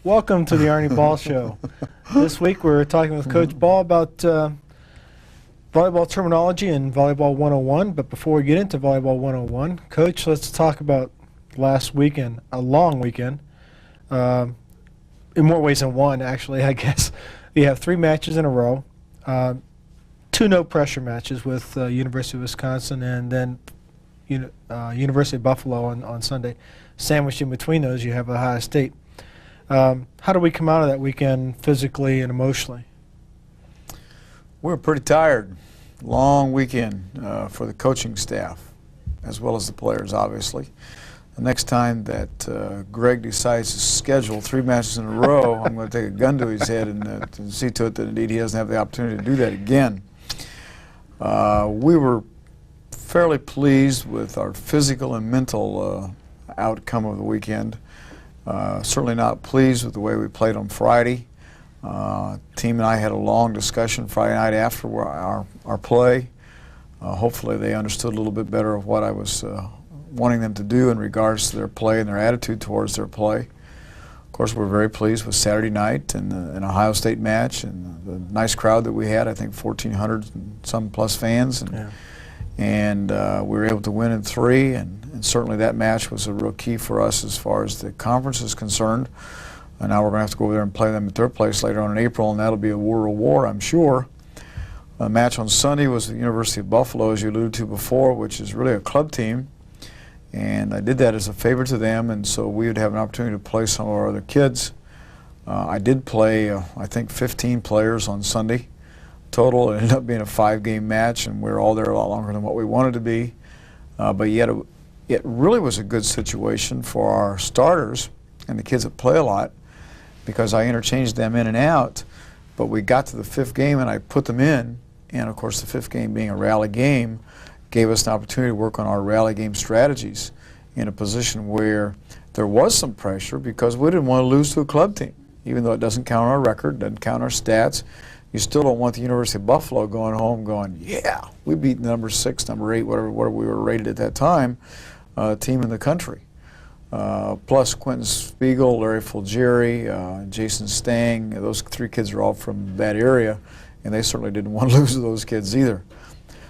Welcome to the Arnie Ball Show. This week we're talking with Coach Ball about volleyball terminology and Volleyball 101. But before we get into Volleyball 101, Coach, let's talk about last weekend, a long weekend. In more ways than one, actually, I guess. You have 3 matches in a row, 2 no-pressure matches with University of Wisconsin and then University of Buffalo on Sunday. Sandwiched in between those, you have Ohio State. How do we come out of that weekend physically and emotionally? We were pretty tired. Long weekend for the coaching staff, as well as the players, obviously. The next time that Greg decides to schedule 3 matches in a row, I'm going to take a gun to his head and see to it that indeed he doesn't have the opportunity to do that again. We were fairly pleased with our physical and mental outcome of the weekend. Certainly not pleased with the way we played on Friday. Team and I had a long discussion Friday night after our play. Hopefully they understood a little bit better of what I was wanting them to do in regards to their play and their attitude towards their play. Of course, we're very pleased with Saturday night and an Ohio State match and the nice crowd that we had. I think 1,400 and some plus fans. And we were able to win in 3, and certainly that match was a real key for us as far as the conference is concerned. And now we're going to have to go over there and play them at their place later on in April, and that'll be a war, I'm sure. The match on Sunday was the University of Buffalo, as you alluded to before, which is really a club team. And I did that as a favor to them, and so we would have an opportunity to play some of our other kids. I did play, I think, 15 players on Sunday. Total, it ended up being a 5-game match, and we were all there a lot longer than what we wanted to be. But yet it really was a good situation for our starters and the kids that play a lot, because I interchanged them in and out. But we got to the 5th game and I put them in, and of course the 5th game being a rally game gave us an opportunity to work on our rally game strategies in a position where there was some pressure, because we didn't want to lose to a club team. Even though it doesn't count our record, doesn't count our stats, you still don't want the University of Buffalo going home going, yeah, we beat number 6, number 8, whatever we were rated at that time, team in the country. Plus Quentin Spiegel, Larry Fulgeri, Jason Stang, those 3 kids are all from that area, and they certainly didn't want to lose to those kids either.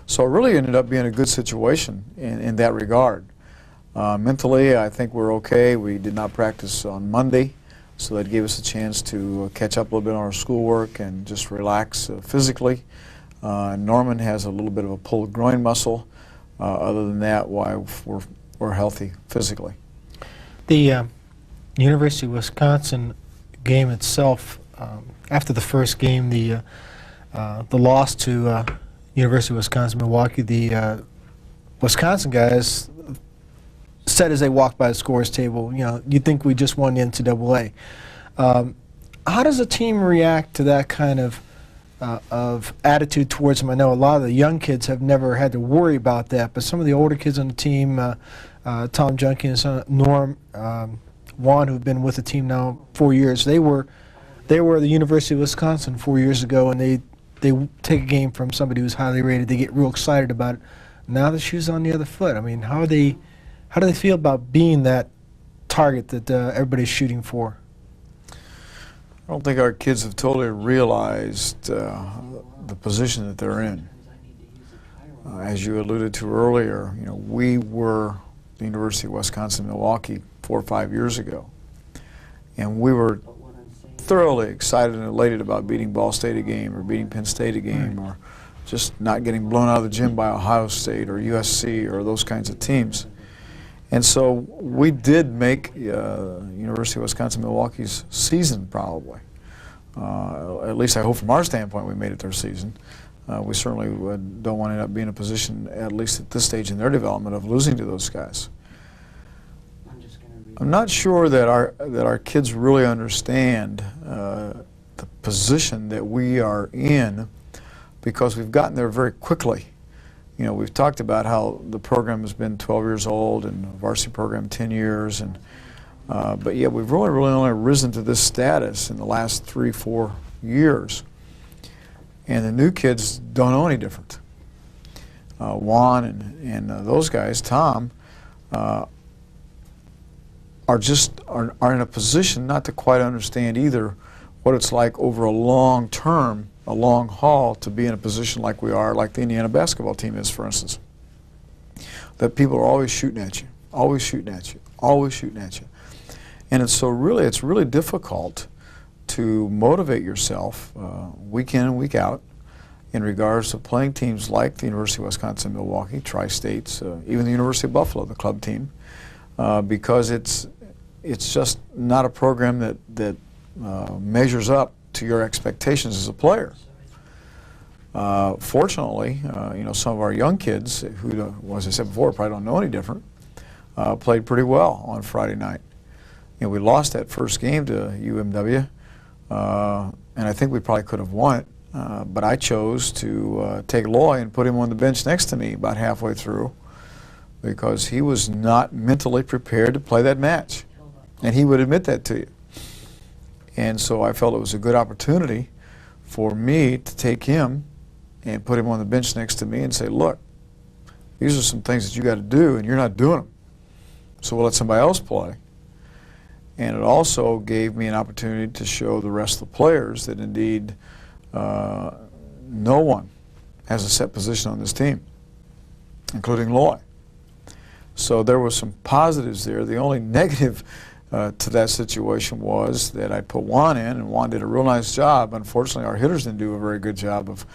So it really ended up being a good situation in that regard. Mentally, I think we're okay. We did not practice on Monday, so that gave us a chance to catch up a little bit on our schoolwork and just relax physically. Norman has a little bit of a pulled groin muscle. Other than that, we're healthy physically. The University of Wisconsin game itself, after the first game, the loss to University of Wisconsin-Milwaukee, the Wisconsin guys said as they walked by the scores table, you'd think we just won the NCAA. How does a team react to that kind of attitude towards them? I know a lot of the young kids have never had to worry about that, but some of the older kids on the team, Tom Junkie and son, Norm, Juan, who've been with the team now 4 years, they were the University of Wisconsin 4 years ago, and they take a game from somebody who's highly rated, they get real excited about it. Now the shoe's on the other foot. I mean, how do they feel about being that target that everybody's shooting for? I don't think our kids have totally realized the position that they're in. As you alluded to earlier, we were the University of Wisconsin-Milwaukee 4 or 5 years ago, and we were thoroughly excited and elated about beating Ball State a game or beating Penn State a game or just not getting blown out of the gym by Ohio State or USC or those kinds of teams. And so we did make University of Wisconsin-Milwaukee's season probably. At least I hope from our standpoint we made it their season. We certainly don't want to end up being in a position, at least at this stage in their development, of losing to those guys. I'm not sure that our kids really understand the position that we are in, because we've gotten there very quickly. We've talked about how the program has been 12 years old and the varsity program 10 years, and but yet we've really only risen to this status in the last 3 or 4 years. And the new kids don't know any different. Juan and those guys, Tom, are in a position not to quite understand either what it's like over a long term, a long haul, to be in a position like we are, like the Indiana basketball team is, for instance. That people are always shooting at you, always shooting at you, always shooting at you. And it's really difficult to motivate yourself week in and week out in regards to playing teams like the University of Wisconsin-Milwaukee, Tri-States, even the University of Buffalo, the club team, because it's just not a program that measures up to your expectations as a player. Fortunately, some of our young kids, who, as I said before, probably don't know any different, played pretty well on Friday night. We lost that first game to UMW, and I think we probably could have won it, but I chose to take Loy and put him on the bench next to me about halfway through because he was not mentally prepared to play that match, and he would admit that to you. And so I felt it was a good opportunity for me to take him and put him on the bench next to me and say, look, these are some things that you got to do, and you're not doing them. So we'll let somebody else play. And it also gave me an opportunity to show the rest of the players that indeed no one has a set position on this team, including Loy. So there were some positives there. The only negative to that situation was that I put Juan in, and Juan did a real nice job. Unfortunately, our hitters didn't do a very good job of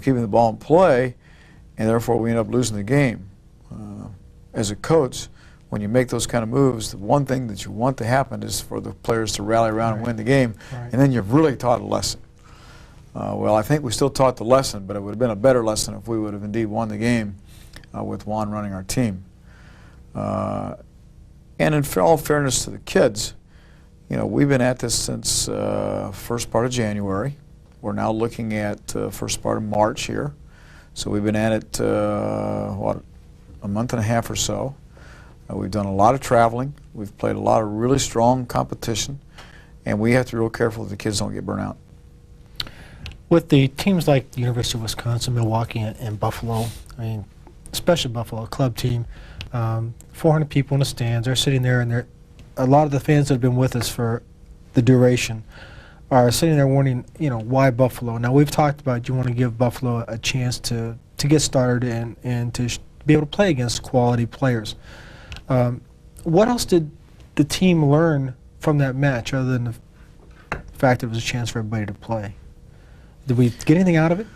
keeping the ball in play, and therefore we ended up losing the game. As a coach, when you make those kind of moves, the one thing that you want to happen is for the players to rally around and win the game, and then you've really taught a lesson. Well, I think we still taught the lesson, but it would have been a better lesson if we would have indeed won the game with Juan running our team. And in all fairness to the kids, we've been at this since first part of January. We're now looking at first part of March here. So we've been at it, a month and a half or so. We've done a lot of traveling. We've played a lot of really strong competition. And we have to be real careful that the kids don't get burnt out. With the teams like the University of Wisconsin, Milwaukee, and Buffalo, especially Buffalo, club team, 400 people in the stands, they're sitting there, and a lot of the fans that have been with us for the duration are sitting there wondering, why Buffalo? Now, we've talked about you want to give Buffalo a chance to get started and to be able to play against quality players. What else did the team learn from that match other than the fact it was a chance for everybody to play? Did we get anything out of it?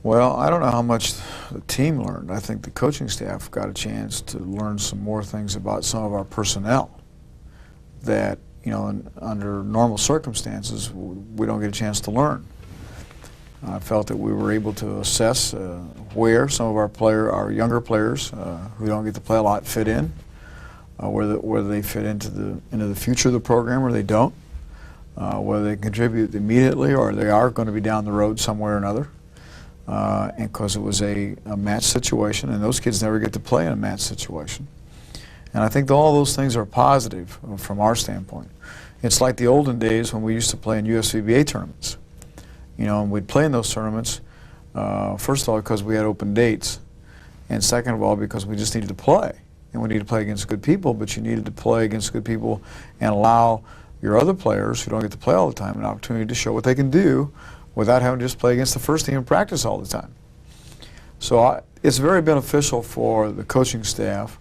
Well, I don't know how much the team learned. I think the coaching staff got a chance to learn some more things about some of our personnel that, under normal circumstances, we don't get a chance to learn. I felt that we were able to assess where some of our younger players who don't get to play a lot fit in, whether they fit into the future of the program or they don't, whether they contribute immediately or they are going to be down the road somewhere or another. And because it was a match situation, and those kids never get to play in a match situation. And I think all those things are positive from our standpoint. It's like the olden days when we used to play in USVBA tournaments. And we'd play in those tournaments, first of all, because we had open dates, and second of all, because we just needed to play. And we needed to play against good people, but you needed to play against good people and allow your other players who don't get to play all the time an opportunity to show what they can do without having to just play against the first team and practice all the time. So it's very beneficial for the coaching staff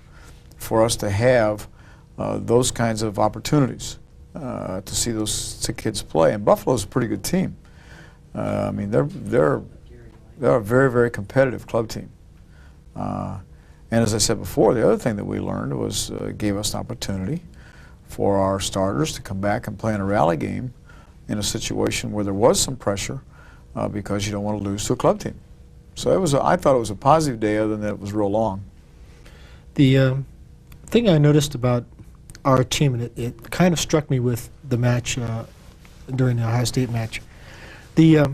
for us to have those kinds of opportunities to see those kids play. And Buffalo's a pretty good team. They're a very, very competitive club team. And as I said before, the other thing that we learned was gave us an opportunity for our starters to come back and play in a rally game in a situation where there was some pressure because you don't want to lose to a club team. So I thought it was a positive day, other than that it was real long. The thing I noticed about our team, and it kind of struck me with the match during the Ohio State match, the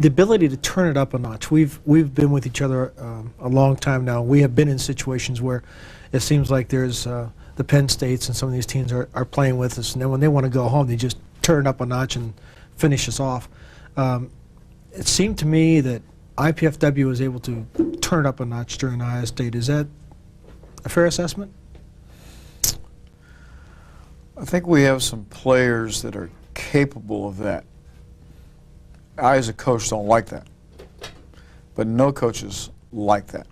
ability to turn it up a notch. We've been with each other a long time now. We have been in situations where it seems like there's the Penn States and some of these teams are playing with us, and then when they want to go home, they just turn it up a notch and finish us off. It seemed to me that IPFW was able to turn it up a notch during Ohio State. Is that a fair assessment? I think we have some players that are capable of that. I, as a coach, don't like that. But no coaches like that.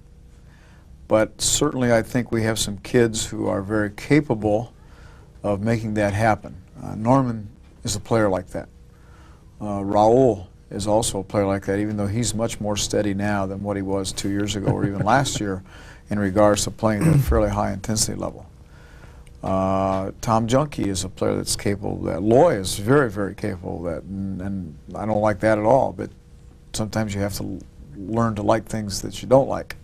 But certainly I think we have some kids who are very capable of making that happen. Norman is a player like that. Raul is also a player like that, even though he's much more steady now than what he was 2 years ago or even last year in regards to playing at a fairly high intensity level. Tom Junkie is a player that's capable of that. Loy is very, very capable of that, and I don't like that at all, but sometimes you have to learn to like things that you don't like.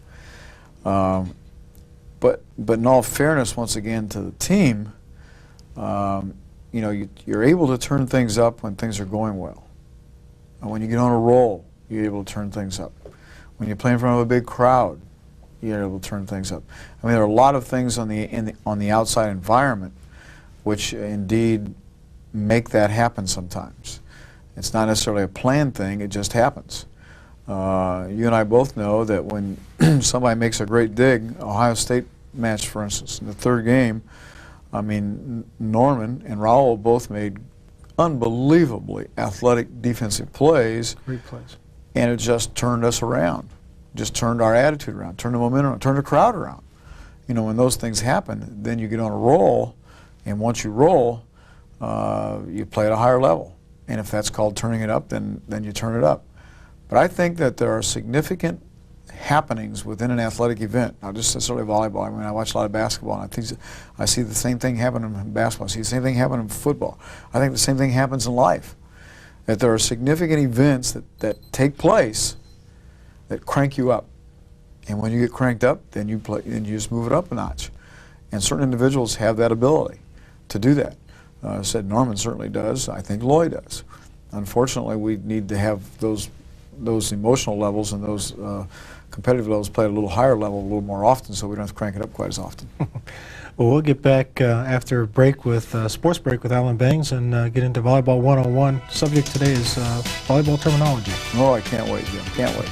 But in all fairness, once again, to the team, you know, you're able to turn things up when things are going well. And when you get on a roll, you're able to turn things up. When you play in front of a big crowd, you're able to turn things up. I mean, there are a lot of things on the outside environment which indeed make that happen sometimes. It's not necessarily a planned thing, it just happens. You and I both know that when somebody makes a great dig, Ohio State match, for instance, in the third game, I mean, Norman and Raul both made unbelievably athletic defensive plays. Great plays. And it just turned us around, just turned our attitude around, turned the momentum around, turned the crowd around. You know, when those things happen, then you get on a roll, and once you roll, you play at a higher level. And if that's called turning it up, then you turn it up. But I think that there are significant happenings within an athletic event, not just necessarily volleyball. I mean, I watch a lot of basketball, and I see the same thing happen in basketball. I see the same thing happen in football. I think the same thing happens in life, that there are significant events that take place that crank you up. And when you get cranked up, then you just move it up a notch. And certain individuals have that ability to do that. I said Norman certainly does. I think Lloyd does. Unfortunately, we need to have those emotional levels and those competitive levels play at a little higher level a little more often, so we don't have to crank it up quite as often. Well, we'll get back after a break with sports break with Alan Bangs and get into Volleyball 101. Subject today is volleyball terminology. Oh, I can't wait, Jim. Can't wait.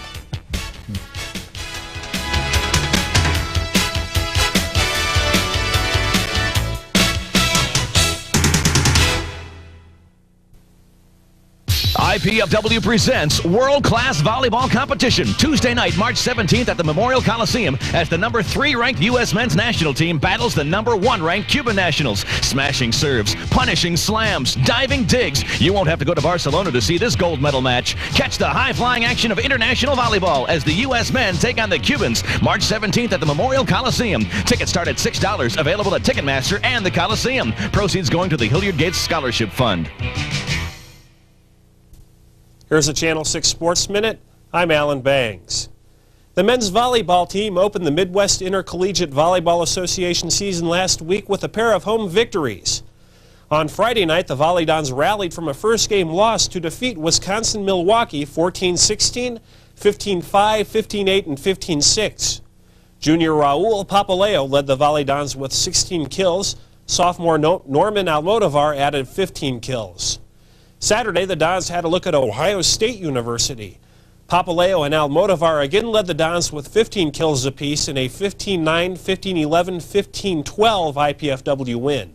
IPFW presents World Class Volleyball Competition Tuesday night, March 17th at the Memorial Coliseum as the number 3 ranked U.S. men's national team battles the number 1 ranked Cuban nationals. Smashing serves, punishing slams, diving digs. You won't have to go to Barcelona to see this gold medal match. Catch the high-flying action of international volleyball as the U.S. men take on the Cubans March 17th at the Memorial Coliseum. Tickets start at $6, available at Ticketmaster and the Coliseum. Proceeds going to the Hilliard Gates Scholarship Fund. Here's a Channel 6 Sports Minute. I'm Alan Bangs. The men's volleyball team opened the Midwest Intercollegiate Volleyball Association season last week with a pair of home victories. On Friday night, the Volleydons rallied from a first-game loss to defeat Wisconsin-Milwaukee 14-16, 15-5, 15-8, and 15-6. Junior Raul Papaleo led the Volleydons with 16 kills. Sophomore Norman Almodovar added 15 kills. Saturday, the Dons had a look at Ohio State University. Papaleo and Almodovar again led the Dons with 15 kills apiece in a 15-9, 15-11, 15-12 IPFW win.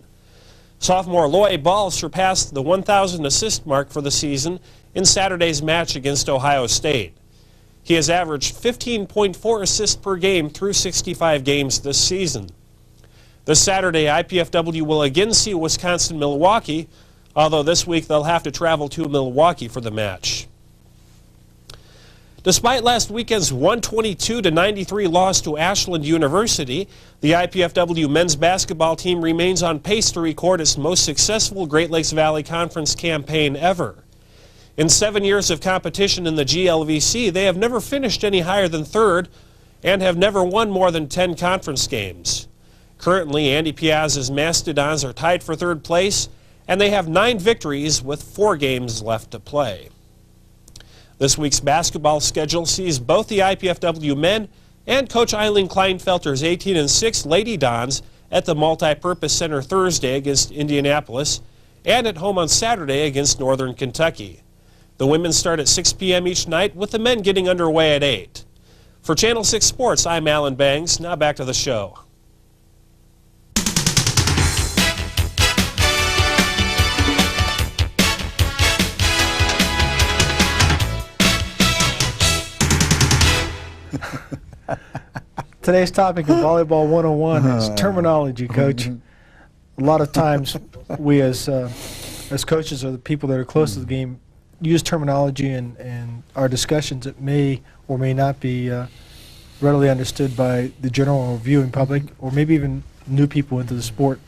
Sophomore Loy Ball surpassed the 1,000 assist mark for the season in Saturday's match against Ohio State. He has averaged 15.4 assists per game through 65 games this season. This Saturday, IPFW will again see Wisconsin-Milwaukee, although this week they'll have to travel to Milwaukee for the match. Despite last weekend's 122-93 loss to Ashland University, the IPFW men's basketball team remains on pace to record its most successful Great Lakes Valley Conference campaign ever. In 7 years of competition in the GLVC, they have never finished any higher than third and have never won more than 10 conference games. Currently, Andy Piazza's Mastodons are tied for third place, and they have 9 victories with 4 games left to play. This week's basketball schedule sees both the IPFW men and Coach Eileen Kleinfelter's 18-6 Lady Dons at the Multipurpose Center Thursday against Indianapolis and at home on Saturday against Northern Kentucky. The women start at 6 p.m. each night, with the men getting underway at 8. For Channel 6 Sports, I'm Alan Bangs. Now back to the show. Today's topic of Volleyball 101 is terminology, Coach. A lot of times we as coaches or the people that are close to the game use terminology and our discussions that may or may not be readily understood by the general or viewing public or maybe even new people into the sport.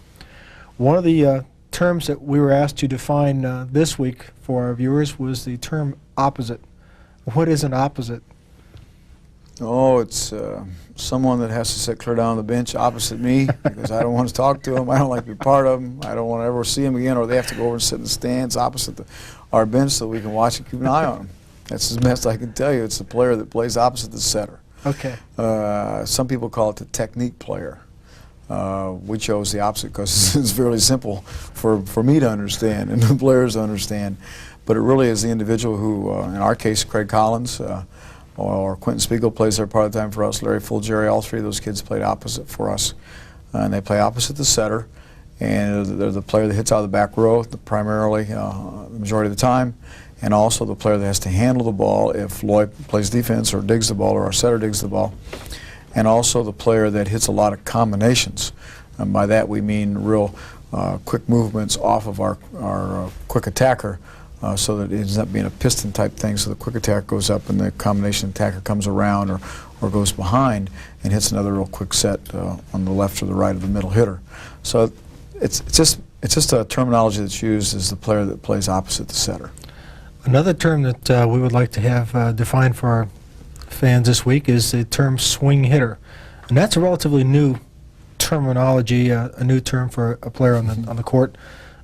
One of the terms that we were asked to define this week for our viewers was the term opposite. What is an opposite? Oh, it's someone that has to sit clear down on the bench opposite me because I don't want to talk to them. I don't like to be part of them. I don't want to ever see them again, or they have to go over and sit in the stands opposite our bench so we can watch and keep an eye on them. That's as best I can tell you. It's the player that plays opposite the setter. Okay. Some people call it the technique player. We chose the opposite because it's fairly simple for me to understand and the players to understand. But it really is the individual who, in our case, Craig Collins, or Quentin Spiegel plays there part of the time for us, Larry Fulgeri, all three of those kids played opposite for us. And they play opposite the setter, and they're the player that hits out of the back row primarily the majority of the time, and also the player that has to handle the ball if Lloyd plays defense or digs the ball or our setter digs the ball, and also the player that hits a lot of combinations. And by that we mean real quick movements off of our quick attacker, so that it ends up being a piston type thing, so the quick attack goes up and the combination attacker comes around or goes behind and hits another real quick set on the left or the right of the middle hitter. So it's just a terminology that's used as the player that plays opposite the setter. Another term that we would like to have defined for our fans this week is the term swing hitter, and that's a relatively new terminology, a new term for a player on the court.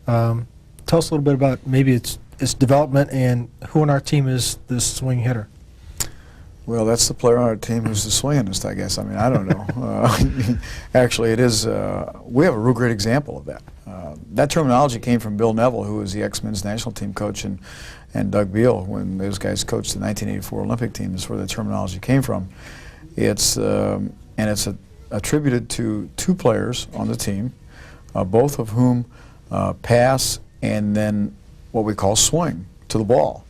Tell us a little bit about maybe its development and who on our team is this swing hitter. Well, that's the player on our team who's the swingingest, I guess. I mean, I don't know. Actually, it is. We have a real great example of that. That terminology came from Bill Neville, who was the ex-men's national team coach, and Doug Beal, when those guys coached the 1984 Olympic team. That's where the terminology came from. It's attributed to two players on the team, both of whom pass and then what we call swing to the ball.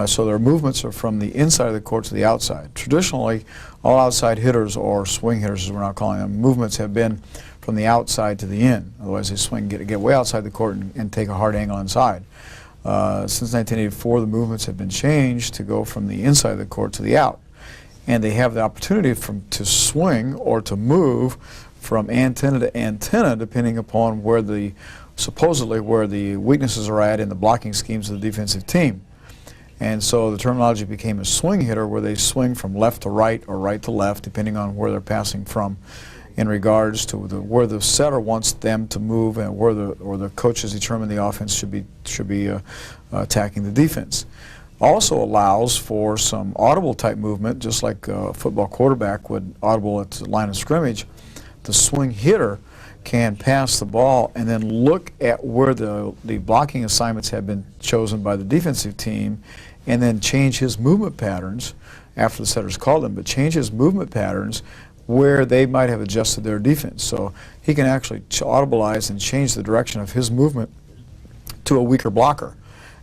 So their movements are from the inside of the court to the outside. Traditionally, all outside hitters, or swing hitters as we're now calling them, movements have been from the outside to the in. Otherwise they swing, get way outside the court and take a hard angle inside. Since 1984, the movements have been changed to go from the inside of the court to the out. And they have the opportunity to swing or to move from antenna to antenna depending upon where supposedly where the weaknesses are at in the blocking schemes of the defensive team. And so the terminology became a swing hitter, where they swing from left to right or right to left depending on where they're passing from, in regards to where the setter wants them to move and where the coaches determine the offense should be attacking the defense. Also allows for some audible type movement, just like a football quarterback would audible at the line of scrimmage. The swing hitter can pass the ball and then look at where the blocking assignments have been chosen by the defensive team, and then change his movement patterns after the setter's called him, but change his movement patterns where they might have adjusted their defense. So he can actually audibilize and change the direction of his movement to a weaker blocker.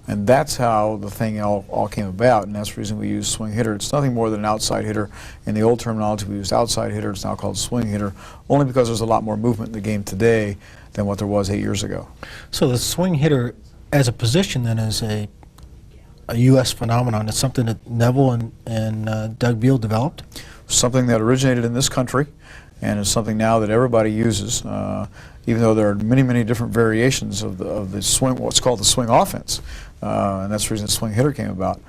And that's how the thing all came about, and that's the reason we use swing hitter. It's nothing more than an outside hitter. In the old terminology, we used outside hitter. It's now called swing hitter, only because there's a lot more movement in the game today than what there was 8 years ago. So the swing hitter as a position then is a U.S. phenomenon. It's something that Neville and Doug Beal developed? Something that originated in this country, and it's something now that everybody uses, even though there are many, many different variations of the swing, what's called the swing offense. And that's the reason the swing hitter came about.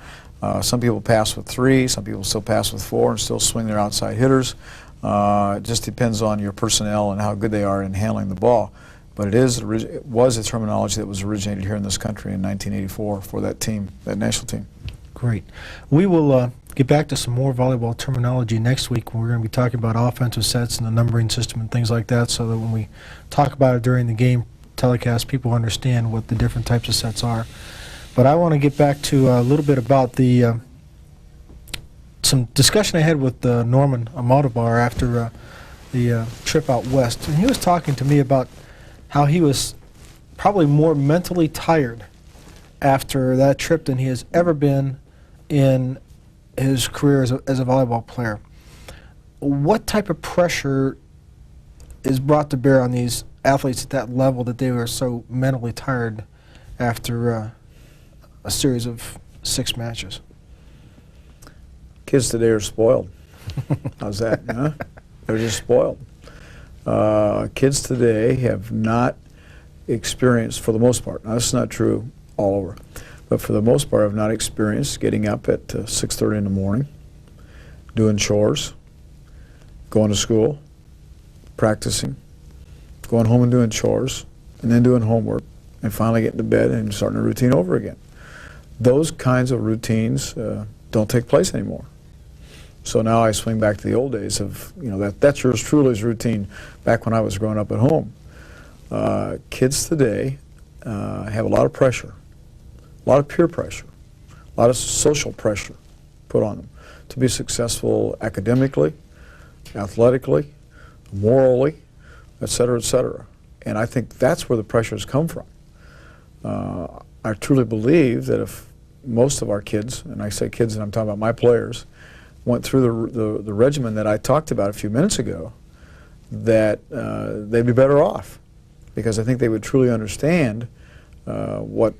Some people pass with 3, some people still pass with 4 and still swing their outside hitters. It just depends on your personnel and how good they are in handling the ball. But it was a terminology that was originated here in this country in 1984 for that team, that national team. Great. We will get back to some more volleyball terminology next week when we're going to be talking about offensive sets and the numbering system and things like that, so that when we talk about it during the game telecast, people understand what the different types of sets are. But I want to get back to a little bit about some discussion I had with Norman Amadabar after the trip out west. And he was talking to me about how he was probably more mentally tired after that trip than he has ever been in his career as a volleyball player. what type of pressure is brought to bear on these athletes at that level that they were so mentally tired after a series of 6 matches? Kids today are spoiled. How's that? Huh? They're just spoiled. Kids today have not experienced, for the most part, now this is not true all over, but for the most part have not experienced getting up at 6:30 in the morning, doing chores, going to school, practicing, going home and doing chores, and then doing homework, and finally getting to bed and starting a routine over again. Those kinds of routines don't take place anymore. So now I swing back to the old days of, that's yours truly's routine back when I was growing up at home. Kids today have a lot of pressure, a lot of peer pressure, a lot of social pressure put on them to be successful academically, athletically, morally, et cetera, and I think that's where the pressures come from. I truly believe that if most of our kids, and I say kids and I'm talking about my players, went through the regimen that I talked about a few minutes ago, that they'd be better off, because I think they would truly understand what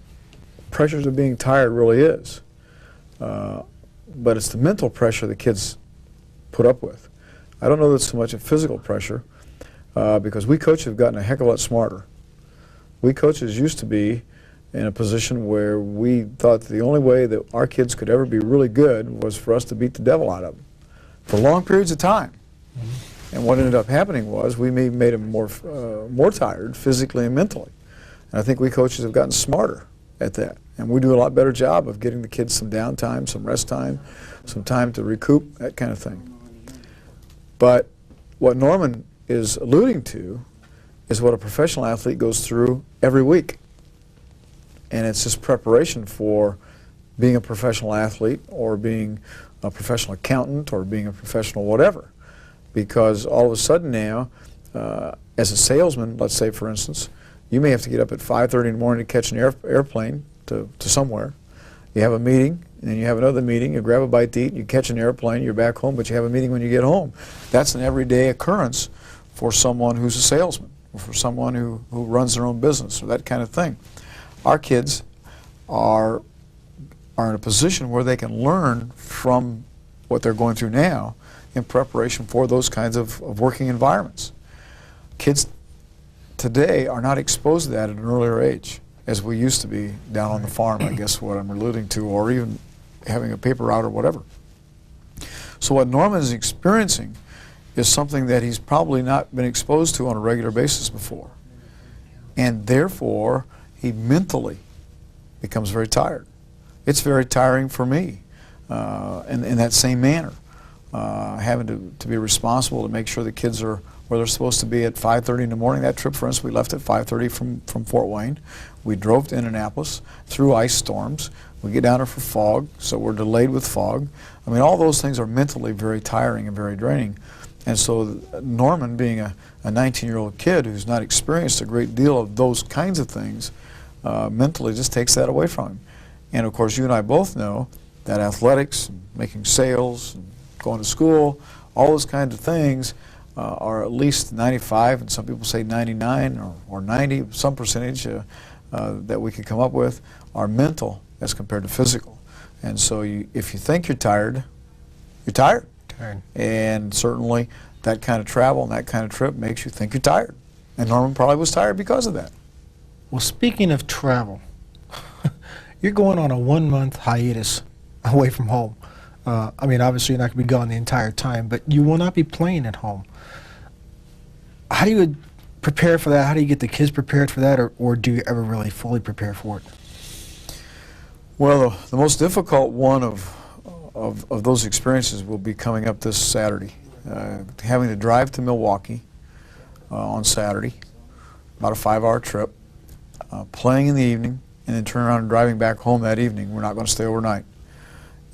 pressures of being tired really is. But it's the mental pressure the kids put up with. I don't know that it's so much a physical pressure, because we coaches have gotten a heck of a lot smarter. We coaches used to be in a position where we thought the only way that our kids could ever be really good was for us to beat the devil out of them for long periods of time. And what ended up happening was we made them more tired physically and mentally. And I think we coaches have gotten smarter at that. And we do a lot better job of getting the kids some downtime, some rest time, some time to recoup, that kind of thing. But what Norman is alluding to is what a professional athlete goes through every week. And it's just preparation for being a professional athlete or being a professional accountant or being a professional whatever. Because all of a sudden now, as a salesman, let's say for instance, you may have to get up at 5:30 in the morning to catch an airplane to somewhere. You have a meeting, and then you have another meeting, you grab a bite to eat, you catch an airplane, you're back home, but you have a meeting when you get home. That's an everyday occurrence for someone who's a salesman, or for someone who runs their own business, or that kind of thing. Our kids are in a position where they can learn from what they're going through now in preparation for those kinds of working environments. Kids today are not exposed to that at an earlier age, as we used to be down on the farm, I guess what I'm alluding to, or even having a paper route or whatever. So what Norman is experiencing is something that he's probably not been exposed to on a regular basis before. And therefore, he mentally becomes very tired. It's very tiring for me in that same manner, having to be responsible to make sure the kids are where they're supposed to be at 5:30 in the morning. That trip, for instance, we left at 5:30 from Fort Wayne. We drove to Indianapolis through ice storms. We get down there for fog, so we're delayed with fog. I mean, all those things are mentally very tiring and very draining. And so Norman, being a 19-year-old kid who's not experienced a great deal of those kinds of things, mentally just takes that away from him. And of course, you and I both know that athletics, making sales, going to school, all those kinds of things are at least 95, and some people say 99 or 90, some percentage that we could come up with are mental as compared to physical. And so if you think you're tired, you're tired. And certainly that kind of travel and that kind of trip makes you think you're tired. And Norman probably was tired because of that. Well, speaking of travel, you're going on a 1-month hiatus away from home. I mean, obviously you're not going to be gone the entire time, but you will not be playing at home. How do you prepare for that? How do you get the kids prepared for that, or do you ever really fully prepare for it? Well, the most difficult one of those experiences will be coming up this Saturday. Having to drive to Milwaukee on Saturday, about a 5-hour trip, playing in the evening, and then turn around and driving back home that evening. We're not going to stay overnight.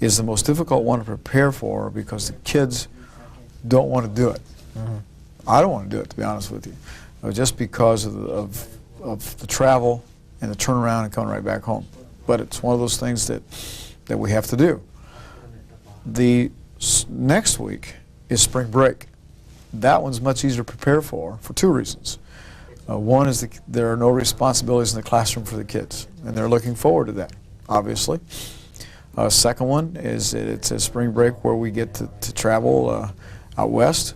Is the most difficult one to prepare for because the kids don't want to do it. I don't want to do it, to be honest with you, just because of the travel and the turnaround and coming right back home. But it's one of those things that we have to do. The next week is spring break. That one's much easier to prepare for two reasons. One is there are no responsibilities in the classroom for the kids, and they're looking forward to that, obviously. Second one is that it's a spring break where we get to travel out west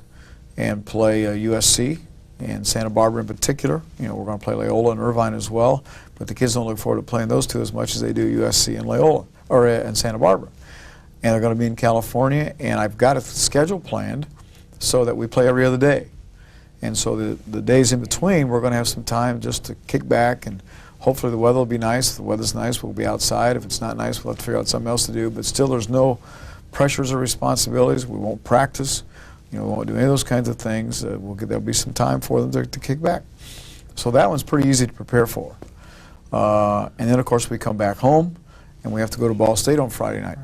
and play USC and Santa Barbara in particular. You know, we're going to play Loyola and Irvine as well, but the kids don't look forward to playing those two as much as they do USC and Loyola, or and Santa Barbara. And they're going to be in California, and I've got a schedule planned so that we play every other day. And so the days in between, we're going to have some time just to kick back, and hopefully the weather will be nice. If the weather's nice, we'll be outside. If it's not nice, we'll have to figure out something else to do. But still, there's no pressures or responsibilities. We won't practice. You know, we won't do any of those kinds of things. There'll be some time for them to kick back. So that one's pretty easy to prepare for. And then, of course, we come back home, and we have to go to Ball State on Friday night.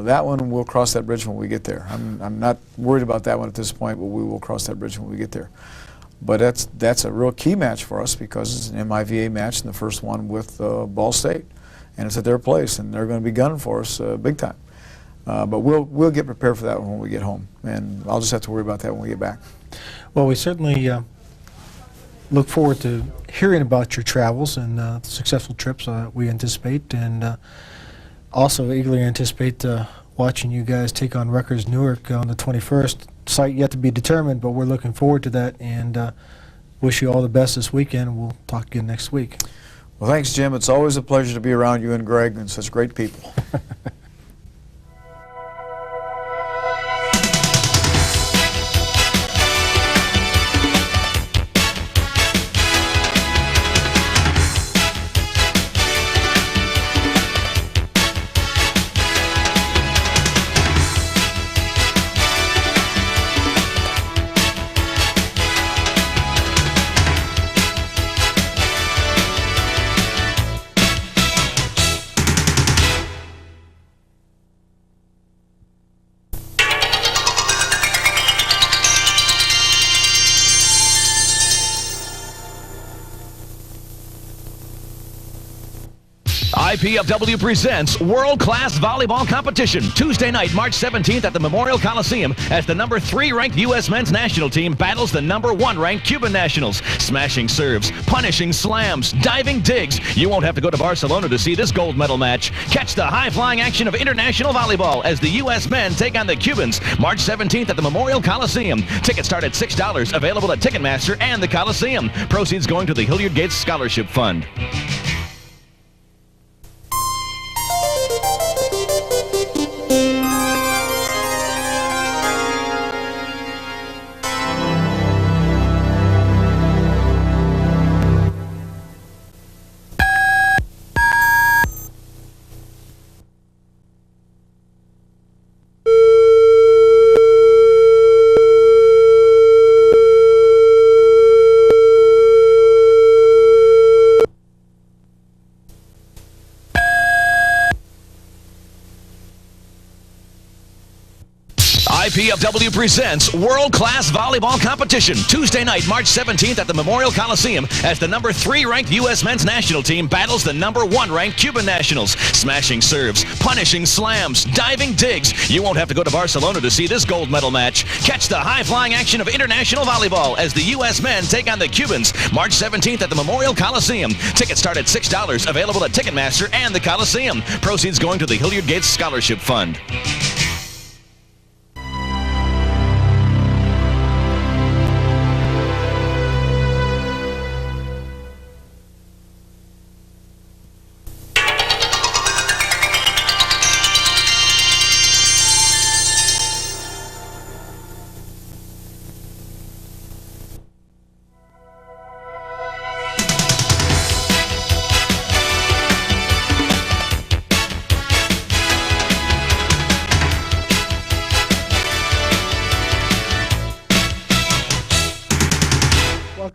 That one, we'll cross that bridge when we get there. I'm not worried about that one at this point, but we will cross that bridge when we get there. But that's a real key match for us because it's an MIVA match and the first one with Ball State. And it's at their place, and they're going to be gunning for us big time. But we'll get prepared for that one when we get home. And I'll just have to worry about that when we get back. Well, we certainly look forward to hearing about your travels and successful trips we anticipate, and also eagerly anticipate watching you guys take on Rutgers Newark on the 21st. Site yet to be determined, but we're looking forward to that, and wish you all the best this weekend. We'll talk again next week. Well, thanks, Jim. It's always a pleasure to be around you and Greg and such great people. IPFW presents World Class Volleyball Competition Tuesday night, March 17th at the Memorial Coliseum as the #3 ranked U.S. men's national team battles the #1 ranked Cuban nationals. Smashing serves, punishing slams, diving digs. You won't have to go to Barcelona to see this gold medal match. Catch the high-flying action of international volleyball as the U.S. men take on the Cubans March 17th at the Memorial Coliseum. Tickets start at $6, available at Ticketmaster and the Coliseum. Proceeds going to the Hilliard Gates Scholarship Fund. IPFW presents World Class Volleyball Competition Tuesday night, March 17th at the Memorial Coliseum as the #3 ranked U.S. men's national team battles the #1 ranked Cuban nationals. Smashing serves, punishing slams, diving digs. You won't have to go to Barcelona to see this gold medal match. Catch the high-flying action of international volleyball as the U.S. men take on the Cubans March 17th at the Memorial Coliseum. Tickets start at $6, available at Ticketmaster and the Coliseum. Proceeds going to the Hilliard Gates Scholarship Fund.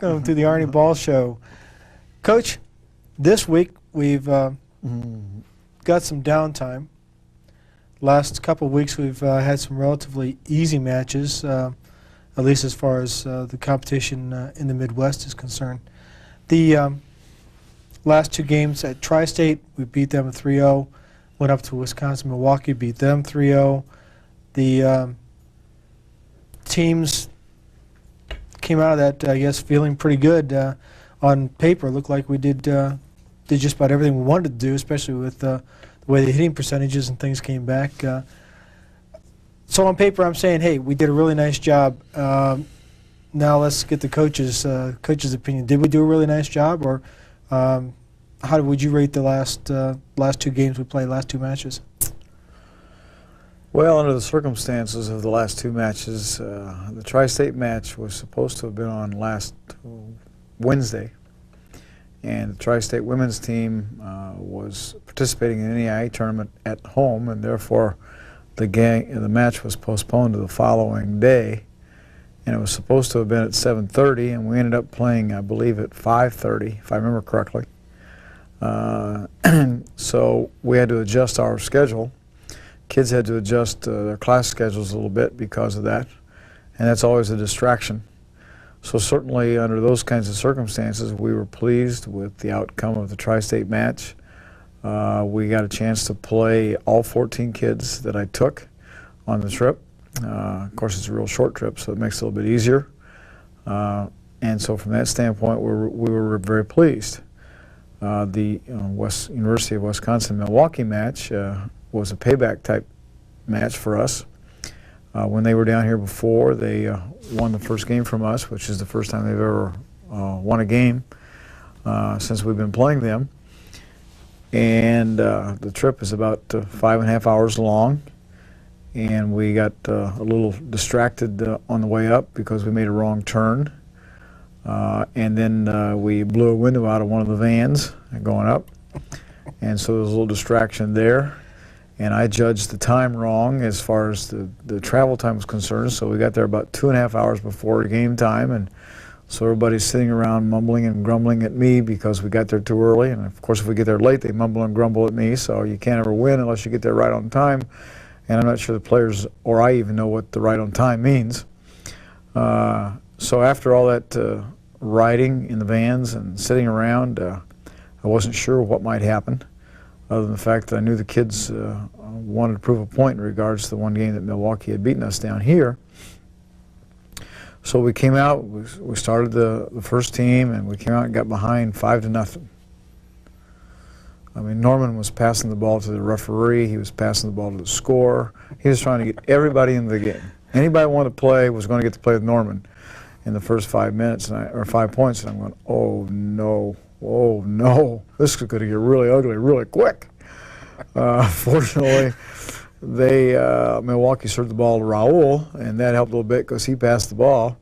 Welcome to the Arnie Ball Show. Coach, this week we've got some downtime. Last couple of weeks we've had some relatively easy matches, at least as far as the competition in the Midwest is concerned. The last two games at Tri-State, we beat them 3-0. Went up to Wisconsin, Milwaukee, beat them 3-0. The teams came out of that, I guess, feeling pretty good. On paper, it looked like we did just about everything we wanted to do, especially with the way the hitting percentages and things came back. So on paper, I'm saying, hey, we did a really nice job. Now let's get the coach's opinion. Did we do a really nice job, or how would you rate the last 2 games we played, last 2 matches? Well, under the circumstances of the last 2 matches, the Tri-State match was supposed to have been on last Wednesday, and the Tri-State women's team was participating in an NEIA tournament at home, and therefore the match was postponed to the following day, and it was supposed to have been at 7:30, and we ended up playing, I believe, at 5:30, if I remember correctly. So we had to adjust our schedule. Kids had to adjust their class schedules a little bit because of that, and that's always a distraction. So certainly under those kinds of circumstances, we were pleased with the outcome of the Tri-State match. We got a chance to play all 14 kids that I took on the trip. Of course, it's a real short trip, so it makes it a little bit easier. And so from that standpoint, we were very pleased. The University of Wisconsin-Milwaukee match was a payback type match for us. When they were down here before, they won the first game from us, which is the first time they've ever won a game since we've been playing them. And the trip is about 5.5 hours long, and we got a little distracted on the way up because we made a wrong turn. And then we blew a window out of one of the vans going up, and so there was a little distraction there. And I judged the time wrong as far as the travel time was concerned, so we got there about 2.5 hours before game time, and so everybody's sitting around mumbling and grumbling at me because we got there too early. And of course, if we get there late, they mumble and grumble at me, so you can't ever win unless you get there right on time. And I'm not sure the players or I even know what the right on time means. So after all that riding in the vans and sitting around, I wasn't sure what might happen, other than the fact that I knew the kids wanted to prove a point in regards to the one game that Milwaukee had beaten us down here. So we came out, we started the first team, and we came out and got behind 5-0. I mean, Norman was passing the ball to the referee, he was passing the ball to the scorer. He was trying to get everybody into the game. Anybody who wanted to play was going to get to play with Norman in the first 5 minutes, or 5 points, and I'm going, oh no, this is going to get really ugly really quick. Fortunately, Milwaukee served the ball to Raul, and that helped a little bit because he passed the ball.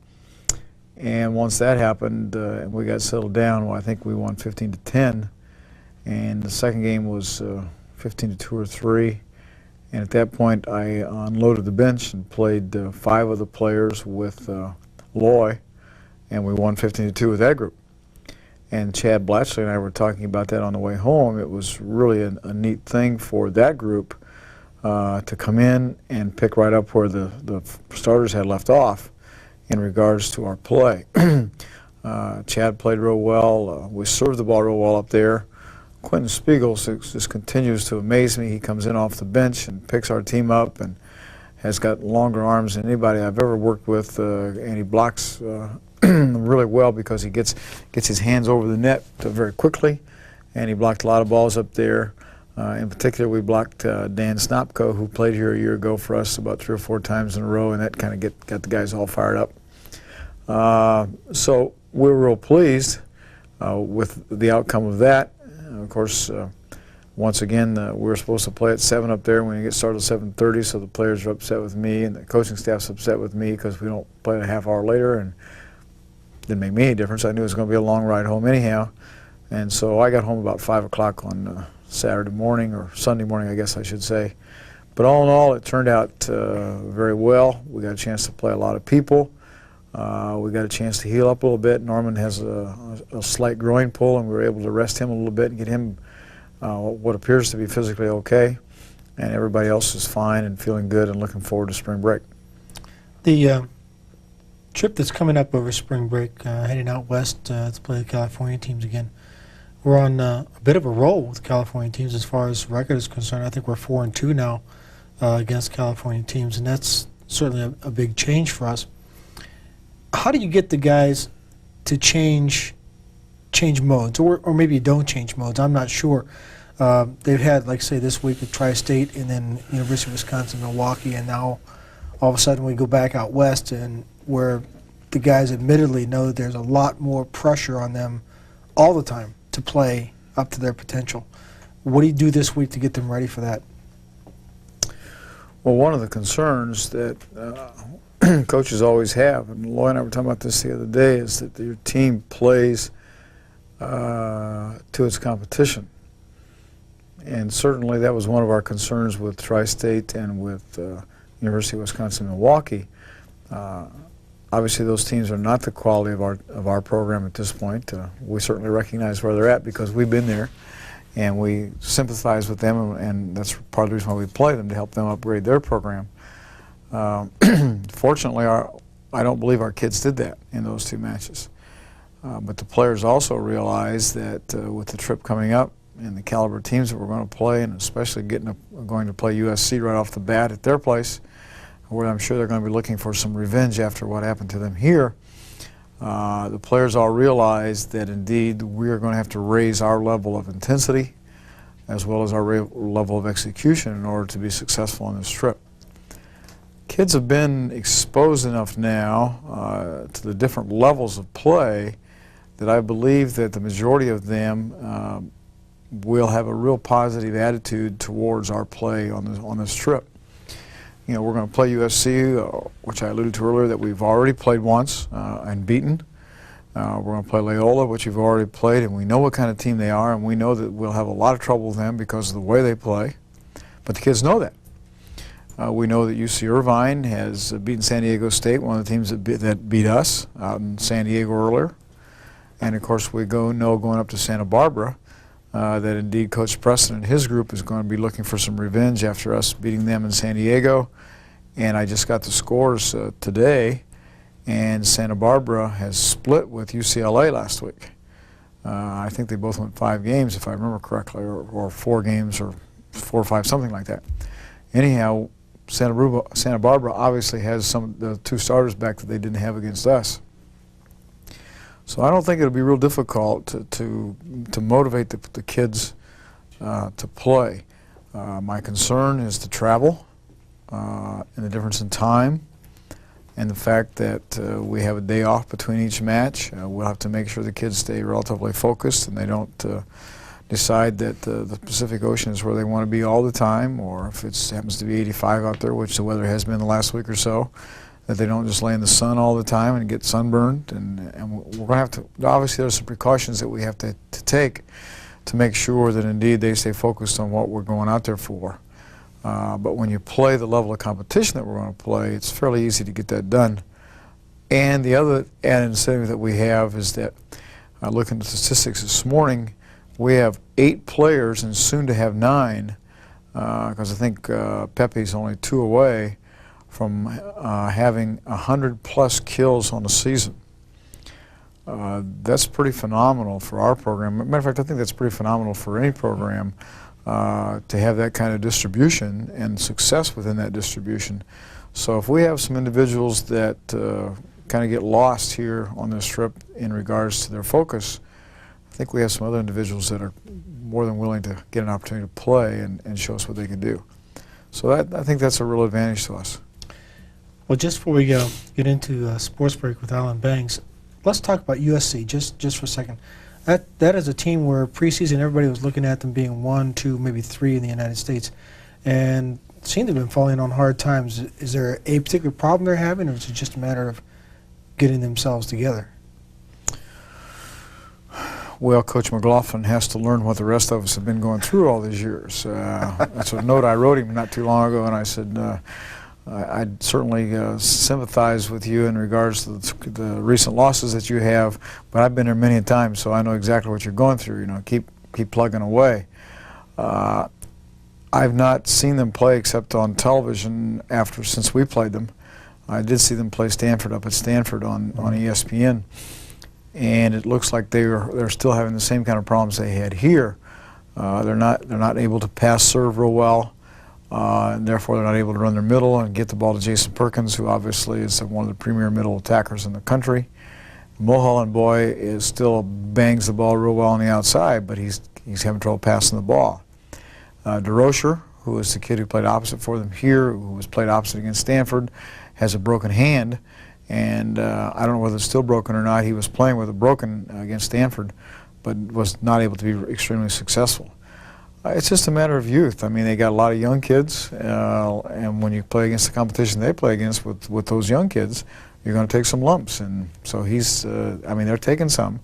And once that happened, and we got settled down, well, I think we won 15-10. And the second game was 15-2 or 3. And at that point, I unloaded the bench and played 5 of the players with Loy, and we won 15-2 with that group. And Chad Blatchley and I were talking about that on the way home. It was really a neat thing for that group to come in and pick right up where the starters had left off in regards to our play. Chad played real well. We served the ball real well up there. Quentin Spiegel just continues to amaze me. He comes in off the bench and picks our team up and has got longer arms than anybody I've ever worked with, and he blocks really well because he gets his hands over the net very quickly, and he blocked a lot of balls up there. In particular, we blocked Dan Snopko, who played here a year ago for us about 3 or 4 times in a row, and that kind of got the guys all fired up. So we were real pleased with the outcome of that. Of course, once again, we were supposed to play at 7 up there when we get started at 7:30, so the players are upset with me, and the coaching staff's upset with me because we don't play a half hour later, and it didn't make me any difference. I knew it was going to be a long ride home anyhow, and so I got home about 5 o'clock on Saturday morning, or Sunday morning, I guess I should say. But all in all, it turned out very well. We got a chance to play a lot of people. We got a chance to heal up a little bit. Norman has a slight groin pull, and we were able to rest him a little bit and get him what appears to be physically okay. And everybody else is fine and feeling good and looking forward to spring break. The trip that's coming up over spring break, heading out west to play the California teams again, we're on a bit of a roll with California teams as far as record is concerned. I think we're 4-2 now against California teams, and that's certainly a big change for us. how do you get the guys to change modes, or maybe you don't change modes? I'm not sure. They've had, like, say, this week with Tri-State and then University of Wisconsin, Milwaukee, and now all of a sudden we go back out west, and where the guys admittedly know that there's a lot more pressure on them all the time to play up to their potential. What do you do this week to get them ready for that? Well, one of the concerns that coaches always have, and Lloyd and I were talking about this the other day, is that your team plays to its competition. And certainly that was one of our concerns with Tri-State and with University of Wisconsin-Milwaukee. Obviously, those teams are not the quality of our program at this point. We certainly recognize where they're at because we've been there, and we sympathize with them, and that's part of the reason why we play them, to help them upgrade their program. Fortunately, I don't believe our kids did that in those two matches. But the players also realize that with the trip coming up and the caliber teams that we're going to play, and especially going to play USC right off the bat at their place, where I'm sure they're going to be looking for some revenge after what happened to them here, the players all realize that indeed we are going to have to raise our level of intensity as well as our level of execution in order to be successful on this trip. Kids have been exposed enough now to the different levels of play that I believe that the majority of them will have a real positive attitude towards our play on this trip. You know, we're going to play USC, which I alluded to earlier, that we've already played once and beaten. We're going to play Loyola, which we've already played, and we know what kind of team they are, and we know that we'll have a lot of trouble with them because of the way they play. But the kids know that. We know that UC Irvine has beaten San Diego State, one of the teams that beat us out in San Diego earlier. And of course, we know going up to Santa Barbara that indeed Coach Preston and his group is going to be looking for some revenge after us beating them in San Diego. And I just got the scores today, and Santa Barbara has split with UCLA last week. I think they both went 5 games, if I remember correctly, or 4 games, or 4 or 5, something like that. Anyhow, Santa Barbara obviously has some of the 2 starters back that they didn't have against us. So I don't think it'll be real difficult to motivate the kids to play. My concern is the travel and the difference in time, and the fact that we have a day off between each match. We'll have to make sure the kids stay relatively focused and they don't decide that the Pacific Ocean is where they want to be all the time, or if it happens to be 85 out there, which the weather has been the last week or so, that they don't just lay in the sun all the time and get sunburned. And we're going to have to, obviously there's some precautions that we have to take to make sure that indeed they stay focused on what we're going out there for. But when you play the level of competition that we're going to play, it's fairly easy to get that done. And the other added incentive that we have is that, looking at the statistics this morning, we have 8 players and soon to have 9, because I think Pepe's only 2 away from having 100+ kills on a season. That's pretty phenomenal for our program. Matter of fact, I think that's pretty phenomenal for any program to have that kind of distribution and success within that distribution. So if we have some individuals that kind of get lost here on this trip in regards to their focus, I think we have some other individuals that are more than willing to get an opportunity to play and show us what they can do. So I think that's a real advantage to us. Well, just before we get into Sports Break with Alan Banks, let's talk about USC just for a second. That is a team where preseason everybody was looking at them being 1, 2, maybe 3 in the United States, and seem to have been falling on hard times. Is there a particular problem they're having, or is it just a matter of getting themselves together? Well, Coach McLaughlin has to learn what the rest of us have been going through all these years. That's a note I wrote him not too long ago, and I said, I'd certainly sympathize with you in regards to the recent losses that you have, but I've been there many times, so I know exactly what you're going through. You know, keep plugging away. I've not seen them play except on television since we played them. I did see them play Stanford up at Stanford on ESPN, and it looks like they're still having the same kind of problems they had here. They're not able to pass serve real well. and therefore they're not able to run their middle and get the ball to Jason Perkins, who obviously is one of the premier middle attackers in the country. Mulholland boy is still bangs the ball real well on the outside, but he's having trouble passing the ball. DeRocher, who is the kid who played opposite for them here, who was played opposite against Stanford, has a broken hand, and I don't know whether it's still broken or not. He was playing with a broken against Stanford, but was not able to be extremely successful. It's just a matter of youth. I mean, they got a lot of young kids, and when you play against the competition they play against with those young kids, you're going to take some lumps. And so he's, I mean, they're taking some,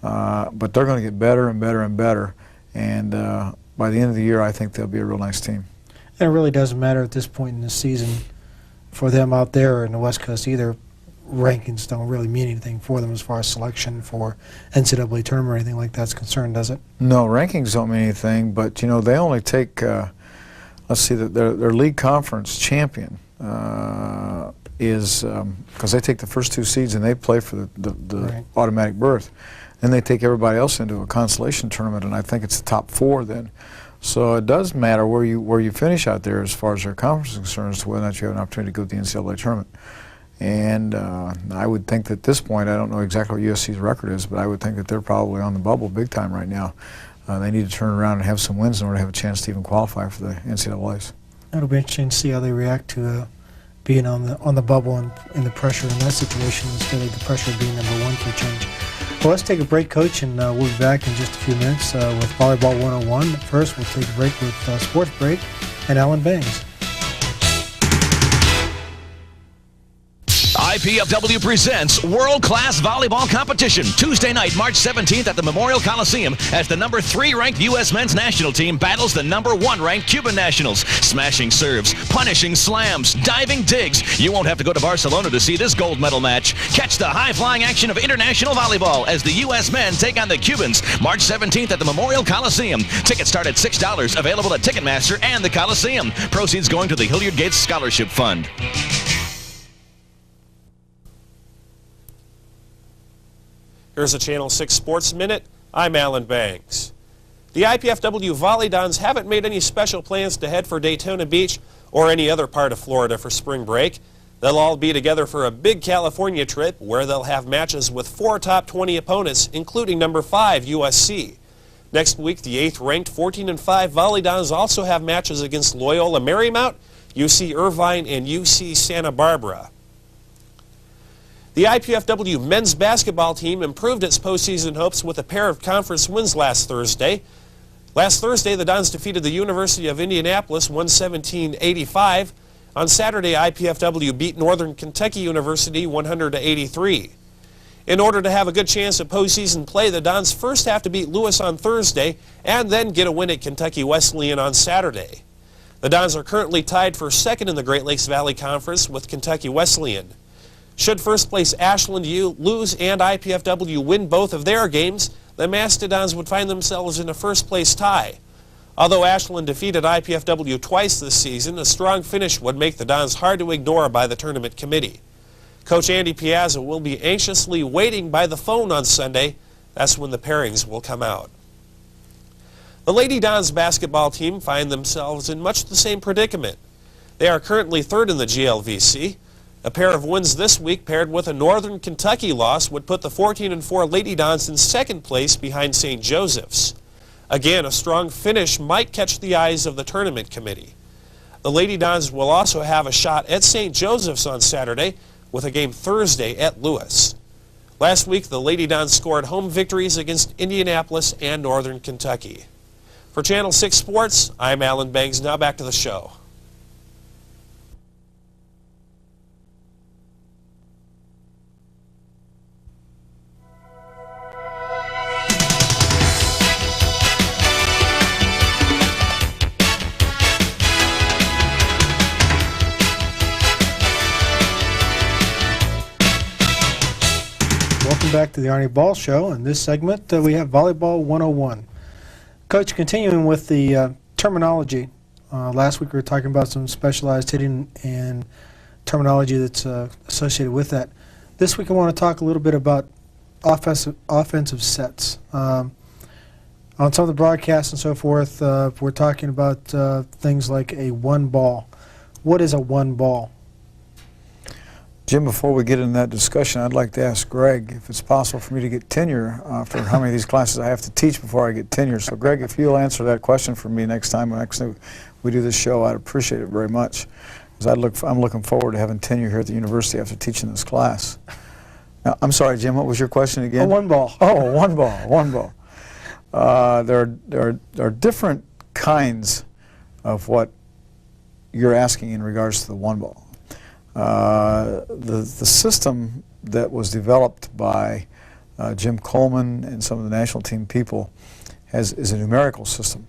but they're going to get better and better and better. And by the end of the year, I think they'll be a real nice team. And it really doesn't matter at this point in the season for them out there in the West Coast either. Rankings don't really mean anything for them as far as selection for NCAA tournament or anything like that's concerned, does it? No, rankings don't mean anything, but you know, they only take, let's see, their league conference champion is, because they take the first 2 seeds and they play for the Right. automatic berth. Then they take everybody else into a consolation tournament, and I think it's the top 4 then. So it does matter where you finish out there as far as their conference is concerned as to whether or not you have an opportunity to go to the NCAA tournament. And I would think that at this point, I don't know exactly what USC's record is, but I would think that they're probably on the bubble big time right now. They need to turn around and have some wins in order to have a chance to even qualify for the NCAAs. It'll be interesting to see how they react to being on the bubble and the pressure in that situation instead of the pressure of being #1 for a change. Well, let's take a break, Coach, and we'll be back in just a few minutes with Volleyball 101. First, we'll take a break with Sports Break and Alan Bangs. IPFW presents World Class Volleyball Competition Tuesday night, March 17th at the Memorial Coliseum as the #3 ranked U.S. men's national team battles the #1 ranked Cuban nationals. Smashing serves, punishing slams, diving digs. You won't have to go to Barcelona to see this gold medal match. Catch the high-flying action of international volleyball as the U.S. men take on the Cubans March 17th at the Memorial Coliseum. Tickets start at $6, available at Ticketmaster and the Coliseum. Proceeds going to the Hilliard Gates Scholarship Fund. Here's a Channel 6 Sports Minute. I'm Alan Banks. The IPFW Volleydons haven't made any special plans to head for Daytona Beach or any other part of Florida for spring break. They'll all be together for a big California trip where they'll have matches with 4 top 20 opponents, including #5 USC. Next week, the 8th-ranked 14-5 Volleydons also have matches against Loyola Marymount, UC Irvine, and UC Santa Barbara. The IPFW men's basketball team improved its postseason hopes with a pair of conference wins last Thursday. Last Thursday, the Dons defeated the University of Indianapolis 117-85. On Saturday, IPFW beat Northern Kentucky University 100-83. In order to have a good chance of postseason play, the Dons first have to beat Lewis on Thursday and then get a win at Kentucky Wesleyan on Saturday. The Dons are currently tied for second in the Great Lakes Valley Conference with Kentucky Wesleyan. Should first place Ashland U lose and IPFW win both of their games, the Mastodons would find themselves in a first place tie. Although Ashland defeated IPFW twice this season, a strong finish would make the Dons hard to ignore by the tournament committee. Coach Andy Piazza will be anxiously waiting by the phone on Sunday. That's when the pairings will come out. The Lady Dons basketball team find themselves in much the same predicament. They are currently 3rd in the GLVC. A pair of wins this week paired with a Northern Kentucky loss would put the 14-4 Lady Dons in 2nd place behind St. Joseph's. Again, a strong finish might catch the eyes of the tournament committee. The Lady Dons will also have a shot at St. Joseph's on Saturday with a game Thursday at Lewis. Last week, the Lady Dons scored home victories against Indianapolis and Northern Kentucky. For Channel 6 Sports, I'm Alan Bangs. Now back to the show. Welcome back to the Arnie Ball Show. In this segment, we have Volleyball 101. Coach, continuing with the terminology. Last week we were talking about some specialized hitting and terminology that's associated with that. This week I want to talk a little bit about offensive sets. On some of the broadcasts and so forth, we're talking about things like a one ball. What is a one ball? Jim, before we get into that discussion, I'd like to ask Greg if it's possible for me to get tenure for how many of these classes I have to teach before I get tenure. So, Greg, if you'll answer that question for me next time we do this show, I'd appreciate it very much. Because I'm looking forward to having tenure here at the university after teaching this class. Now, I'm sorry, Jim, what was your question again? A one ball. Oh, one ball, one ball. There are different kinds of what you're asking in regards to the one ball. The system that was developed by Jim Coleman and some of the national team people is a numerical system.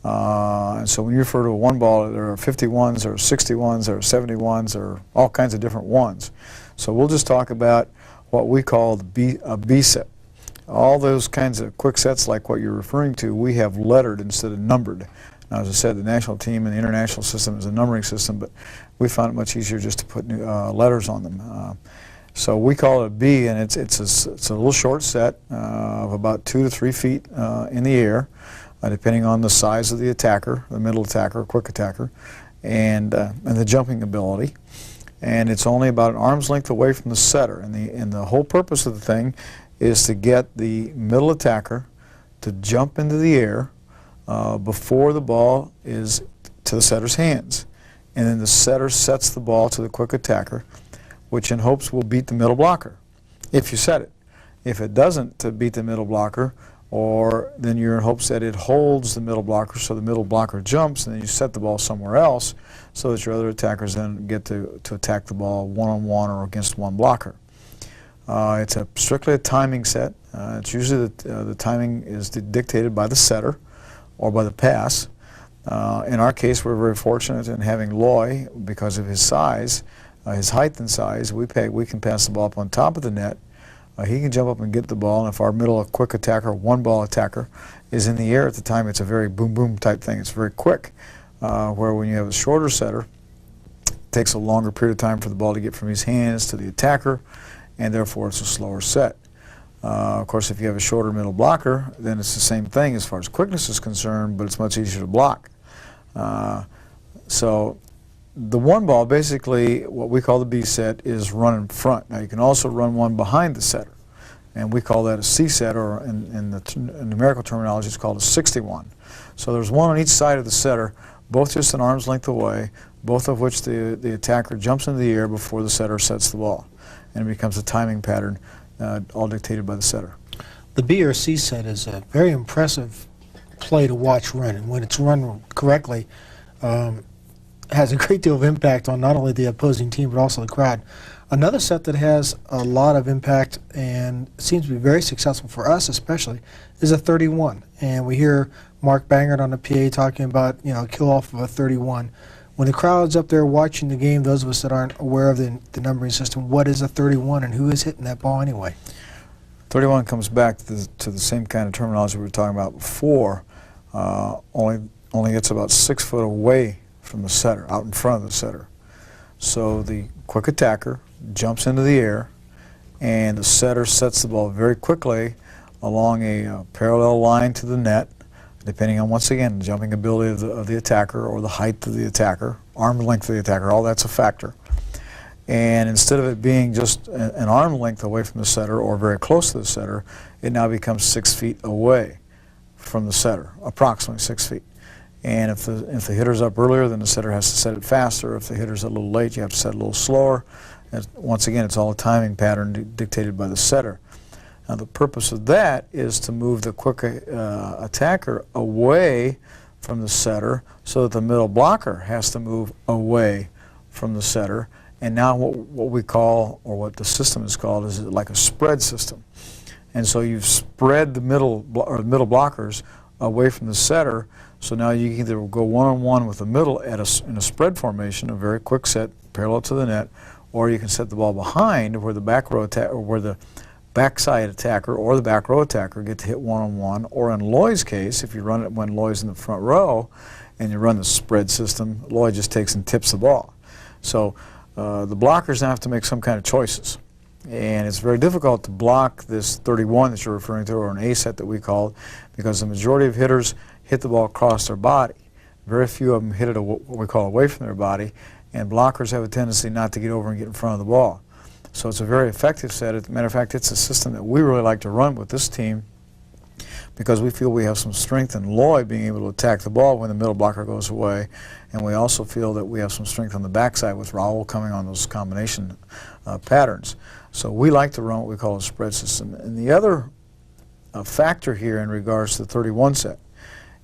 And so when you refer to a one ball, there are 51s, there are 61s, there are 71s, there are all kinds of different ones. So we'll just talk about what we call a B set. All those kinds of quick sets like what you're referring to, we have lettered instead of numbered. Now, as I said, the national team and the international system is a numbering system, but we found it much easier just to put letters on them. So we call it a B, and it's a little short set of about 2 to 3 feet in the air, depending on the size of the attacker, the middle attacker, quick attacker, and the jumping ability. And it's only about an arm's length away from the setter. And the whole purpose of the thing is to get the middle attacker to jump into the air before the ball is to the setter's hands. And then the setter sets the ball to the quick attacker, which in hopes will beat the middle blocker, if you set it. If it doesn't beat the middle blocker, or then you're in hopes that it holds the middle blocker so the middle blocker jumps, and then you set the ball somewhere else so that your other attackers then get to attack the ball one-on-one or against one blocker. It's strictly a timing set. It's usually the timing is dictated by the setter or by the pass. In our case, we're very fortunate in having Loy, because of his size, his height and size, we can pass the ball up on top of the net. He can jump up and get the ball, and if our middle quick attacker, one ball attacker, is in the air at the time, it's a very boom boom type thing. It's very quick. Where when you have a shorter setter, it takes a longer period of time for the ball to get from his hands to the attacker, and therefore it's a slower set. Of course, if you have a shorter middle blocker, then it's the same thing as far as quickness is concerned, but it's much easier to block. So the one ball, basically what we call the B set, is run in front. Now you can also run one behind the setter, and we call that a C set, or in the numerical terminology it's called a 61. So there's one on each side of the setter, both just an arm's length away, both of which the attacker jumps into the air before the setter sets the ball, and it becomes a timing pattern, all dictated by the setter. The B or C set is a very impressive play to watch run, and when it's run correctly, has a great deal of impact on not only the opposing team but also the crowd. Another set that has a lot of impact and seems to be very successful for us especially is a 31. And we hear Mark Bangert on the PA talking about, kill off of a 31. When the crowd's up there watching the game, those of us that aren't aware of the numbering system, what is a 31 and who is hitting that ball anyway? 31 comes back to the same kind of terminology we were talking about before, only gets about 6 foot away from the setter, out in front of the setter. So the quick attacker jumps into the air, and the setter sets the ball very quickly along a parallel line to the net, depending on, once again, the jumping ability of the attacker or the height of the attacker, arm length of the attacker, all that's a factor. And instead of it being just an arm length away from the setter or very close to the setter, it now becomes 6 feet away from the setter, approximately 6 feet. And if the hitter's up earlier, then the setter has to set it faster. If the hitter's a little late, you have to set it a little slower. And once again, it's all a timing pattern dictated by the setter. Now, the purpose of that is to move the quick attacker away from the setter so that the middle blocker has to move away from the setter. And now what we call, or what the system is called, is like a spread system. And so you've spread the middle blockers away from the setter, so now you can either go one-on-one with the middle in a spread formation, a very quick set parallel to the net, or you can set the ball behind where the back row or where the backside attacker or the back row attacker get to hit one-on-one, or in Loy's case, if you run it when Loy's in the front row and you run the spread system, Loy just takes and tips the ball. So the blockers now have to make some kind of choices. And it's very difficult to block this 31 that you're referring to, or an A set that we call it, because the majority of hitters hit the ball across their body. Very few of them hit it what we call away from their body, and blockers have a tendency not to get over and get in front of the ball. So it's a very effective set. As a matter of fact, it's a system that we really like to run with this team because we feel we have some strength in Lloyd being able to attack the ball when the middle blocker goes away, and we also feel that we have some strength on the backside with Raul coming on those combination patterns. So we like to run what we call a spread system. And the other factor here in regards to the 31 set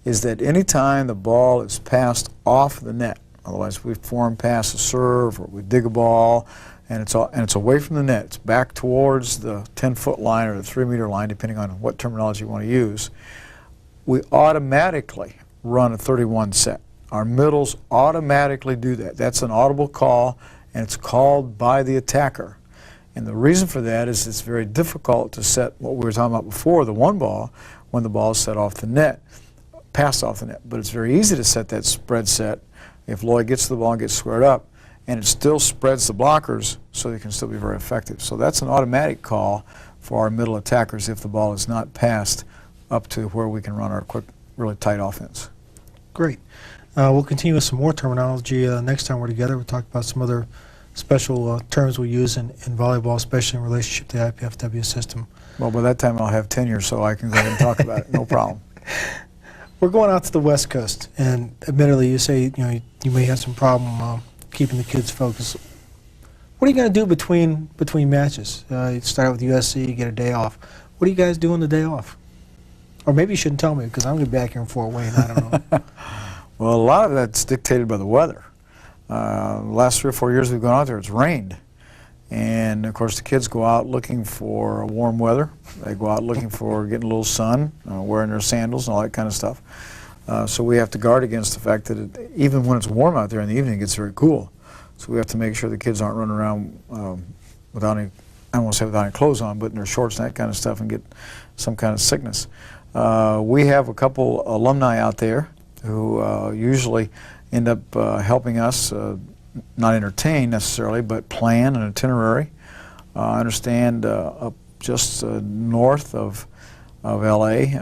is that anytime the ball is passed off the net, otherwise we form pass a serve or we dig a ball and it's away from the net, it's back towards the 10-foot line or the 3-meter line, depending on what terminology you want to use, we automatically run a 31 set. Our middles automatically do that. That's an audible call, and it's called by the attacker. And the reason for that is it's very difficult to set what we were talking about before, the one ball, when the ball is set off the net, passed off the net. But it's very easy to set that spread set if Lloyd gets the ball and gets squared up, and it still spreads the blockers so they can still be very effective. So that's an automatic call for our middle attackers if the ball is not passed up to where we can run our quick, really tight offense. Great. We'll continue with some more terminology next time we're together. We'll talk about some other special terms we use in volleyball, especially in relationship to the IPFW system. Well, by that time I'll have tenure, so I can go ahead and talk about it. No problem. We're going out to the West Coast, and admittedly, you say you may have some problem keeping the kids focused. What are you going to do between matches? You start out with USC, you get a day off. What do you guys do on the day off? Or maybe you shouldn't tell me because I'm going to be back here in Fort Wayne. I don't know. Well, a lot of that's dictated by the weather. The last 3 or 4 years we've gone out there, it's rained. And, of course, the kids go out looking for warm weather. They go out looking for getting a little sun, wearing their sandals and all that kind of stuff. So we have to guard against the fact that even when it's warm out there in the evening, it gets very cool. So we have to make sure the kids aren't running around without any, I don't want to say without any clothes on, but in their shorts and that kind of stuff and get some kind of sickness. We have a couple alumni out there who usually end up helping us, not entertain necessarily, but plan an itinerary. I understand up just north of LA,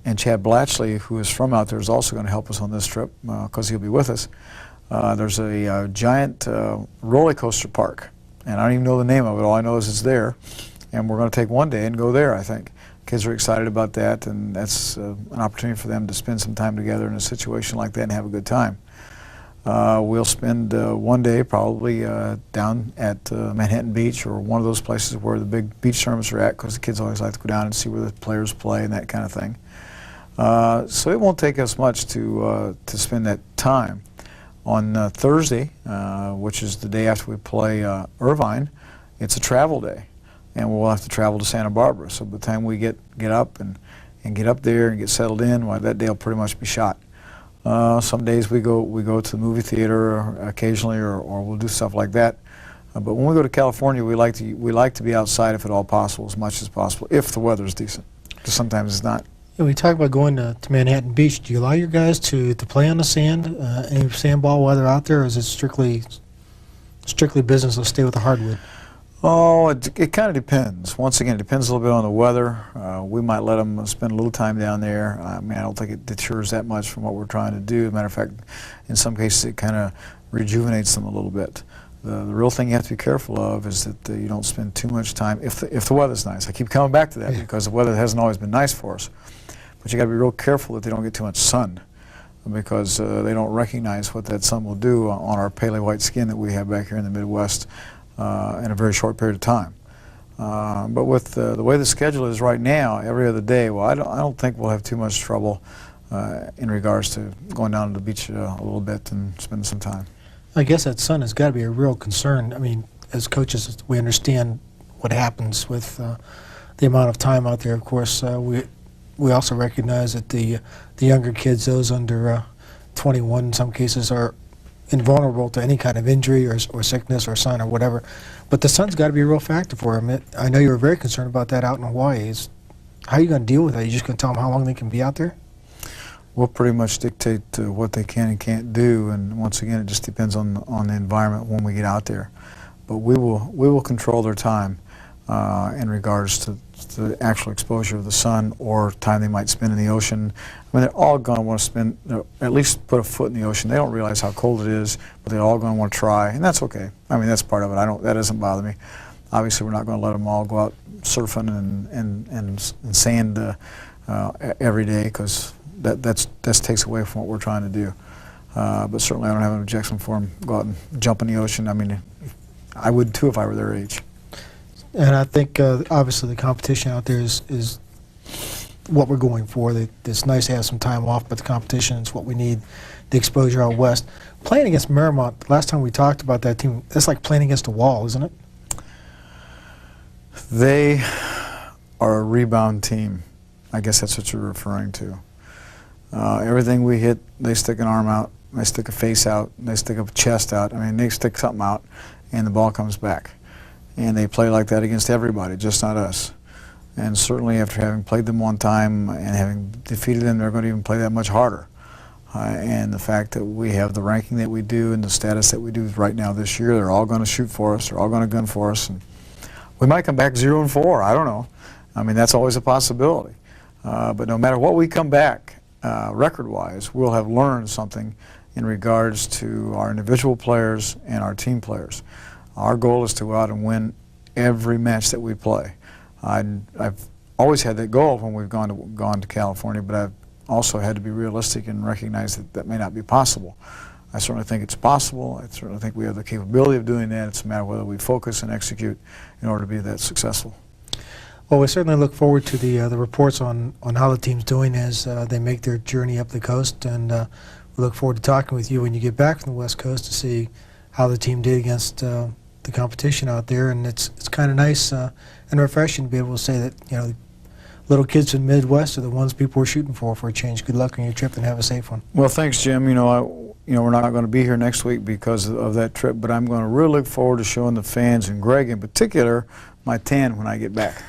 and Chad Blatchley, who is from out there, is also going to help us on this trip because he'll be with us. There's a giant roller coaster park, and I don't even know the name of it. All I know is it's there, and we're going to take one day and go there, I think. Kids are excited about that, and that's an opportunity for them to spend some time together in a situation like that and have a good time. We'll spend one day probably down at Manhattan Beach or one of those places where the big beach tournaments are at, because the kids always like to go down and see where the players play and that kind of thing. So it won't take us much to spend that time. On Thursday, which is the day after we play Irvine, it's a travel day, and we'll have to travel to Santa Barbara. So by the time we get up and get up there and get settled in, well, that day will pretty much be shot. Some days we go to the movie theater occasionally, or we'll do stuff like that. But when we go to California, we like to be outside if at all possible, as much as possible, if the weather is decent. Because sometimes it's not. Yeah, we talk about going to Manhattan Beach. Do you allow your guys to play on the sand, any sandball weather out there, or is it strictly business? They'll stay with the hardwood. Oh, it kind of depends. Once again, it depends a little bit on the weather. We might let them spend a little time down there. I mean, I don't think it deters that much from what we're trying to do. As a matter of fact, in some cases, it kind of rejuvenates them a little bit. The real thing you have to be careful of is that you don't spend too much time, if the weather's nice. I keep coming back to that because the weather hasn't always been nice for us. But you got to be real careful that they don't get too much sun, because they don't recognize what that sun will do on our paley white skin that we have back here in the Midwest in a very short period of time. But with the way the schedule is right now, every other day, well, I don't think we'll have too much trouble in regards to going down to the beach a little bit and spending some time. I guess that sun has got to be a real concern. I mean, as coaches, we understand what happens with the amount of time out there. Of course, we also recognize that the younger kids, those under 21 in some cases, are invulnerable to any kind of injury or sickness or sun or whatever. But the sun's got to be a real factor for them. I know you were very concerned about that out in Hawaii. How are you going to deal with that? Are you just going to tell them how long they can be out there? We'll pretty much dictate what they can and can't do, and once again, it just depends on the environment when we get out there. But we will control their time. in regards to the actual exposure of the sun or time they might spend in the ocean. I mean, they're all going to want to spend, at least put a foot in the ocean. They don't realize how cold it is, but they're all going to want to try, and that's okay. I mean, that's part of it. That doesn't bother me. Obviously, we're not going to let them all go out surfing and sand every day, because that takes away from what we're trying to do. But certainly, I don't have an objection for them go out and jump in the ocean. I mean, I would too if I were their age. And I think obviously the competition out there is what we're going for. It's nice to have some time off, but the competition is what we need, the exposure out west. Playing against Marymount, last time we talked about that team, that's like playing against a wall, isn't it? They are a rebound team. I guess that's what you're referring to. Everything we hit, they stick an arm out, they stick a face out, they stick a chest out. I mean, they stick something out, and the ball comes back. And they play like that against everybody, just not us. And certainly after having played them one time and having defeated them, they're going to even play that much harder. And the fact that we have the ranking that we do and the status that we do right now this year, they're all going to shoot for us, they're all going to gun for us. And we might come back 0-4, I don't know. I mean, that's always a possibility. But no matter what we come back, record-wise, we'll have learned something in regards to our individual players and our team players. Our goal is to go out and win every match that we play. I've always had that goal when we've gone to California, but I've also had to be realistic and recognize that that may not be possible. I certainly think it's possible. I certainly think we have the capability of doing that. It's a matter of whether we focus and execute in order to be that successful. Well, we certainly look forward to the reports on how the team's doing as they make their journey up the coast, and we look forward to talking with you when you get back from the West Coast to see how the team did against the competition out there. And it's kind of nice and refreshing to be able to say that, you know, little kids from the Midwest are the ones people are shooting for a change. Good luck on your trip and have a safe one. Well, thanks, Jim. You know, we're not going to be here next week because of that trip, but I'm going to really look forward to showing the fans, and Greg in particular, my tan when I get back.